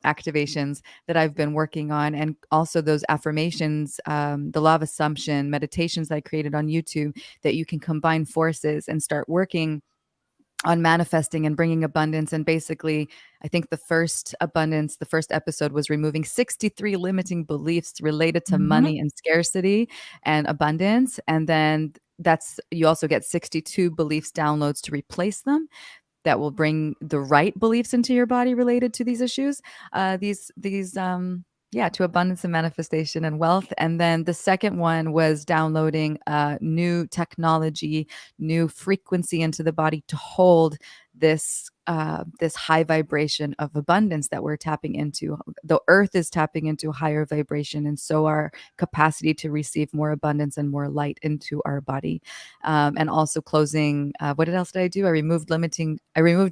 activations that I've been working on, and also those affirmations, the law of assumption meditations that I created on YouTube, that you can combine forces and start working on manifesting and bringing abundance. And basically, I think the first episode was removing 63 limiting beliefs related to money and scarcity and abundance. And then you also get 62 beliefs downloads to replace them, that will bring the right beliefs into your body related to these issues, to abundance and manifestation and wealth. And then the second one was downloading new technology, new frequency into the body to hold this this high vibration of abundance that we're tapping into. The earth is tapping into higher vibration, and so our capacity to receive more abundance and more light into our body. And also closing, what else did I do? I removed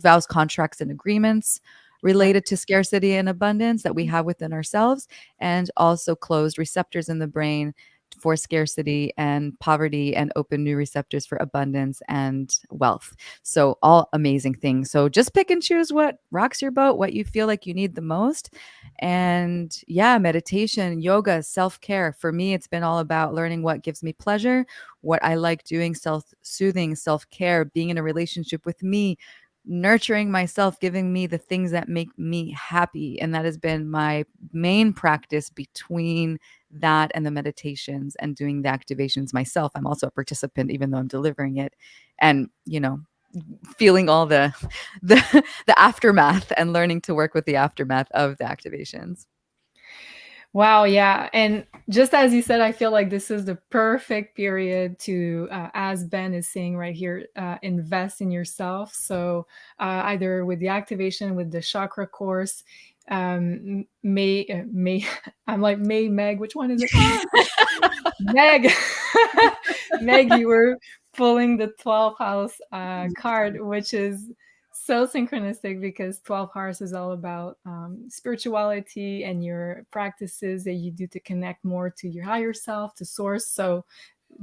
vows, contracts, and agreements related to scarcity and abundance that we have within ourselves, and also closed receptors in the brain for scarcity and poverty, and open new receptors for abundance and wealth. So all amazing things. So just pick and choose what rocks your boat, what you feel like you need the most. And yeah, meditation, yoga, self-care. For me, it's been all about learning what gives me pleasure, what I like doing, self-soothing, self-care, being in a relationship with me, nurturing myself, giving me the things that make me happy. And that has been my main practice between that and the meditations and doing the activations myself. I'm also a participant, even though I'm delivering it, and feeling all the the aftermath and learning to work with the aftermath of the activations. Wow, yeah. And just as you said, I feel like this is the perfect period to, as Ben is saying right here, invest in yourself. So either with the activation, with the chakra course, May, I'm like May, Meg, which one is it? Meg, Meg, you were pulling the 12th house card, which is so synchronistic because 12 house is all about spirituality and your practices that you do to connect more to your higher self, to source. So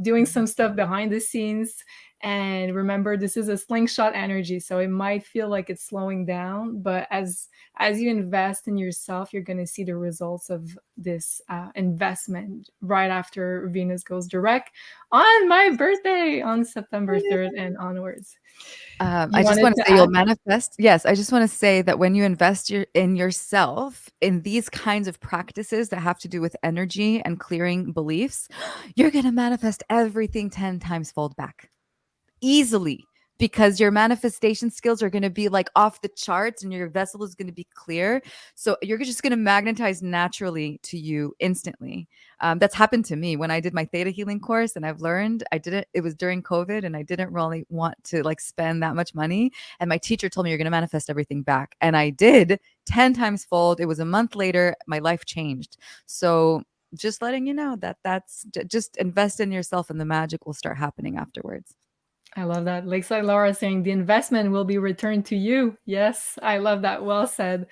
doing some stuff behind the scenes. And remember, this is a slingshot energy, so it might feel like it's slowing down, but as you invest in yourself, you're going to see the results of this investment right after Venus goes direct on my birthday on September 3rd and onwards. I just want to say you'll manifest. Yes, I just want to say that when you invest in yourself in these kinds of practices that have to do with energy and clearing beliefs, you're going to manifest everything 10 times fold back easily, because your manifestation skills are going to be like off the charts and your vessel is going to be clear. So you're just going to magnetize naturally to you instantly. That's happened to me when I did my theta healing course, and I've learned it was during COVID and I didn't really want to like spend that much money. And my teacher told me you're going to manifest everything back. And I did 10 times fold. It was a month later. My life changed. So just letting you know that's just invest in yourself and the magic will start happening afterwards. I love that. Lakeside Laura saying the investment will be returned to you. Yes, I love that. Well said.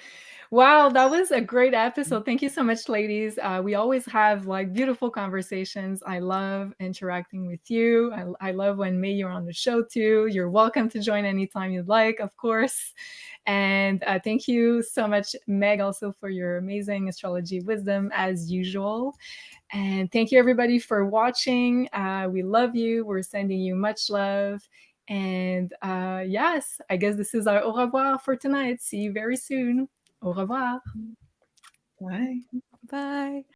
Wow, that was a great episode. Thank you so much, ladies. We always have like beautiful conversations. I love interacting with you. I love when May, you're on the show too. You're welcome to join anytime you'd like, of course. And thank you so much, Meg, also for your amazing astrology wisdom as usual. And thank you, everybody, for watching. We love you. We're sending you much love. And yes, I guess this is our au revoir for tonight. See you very soon. Au revoir. Bye. Bye.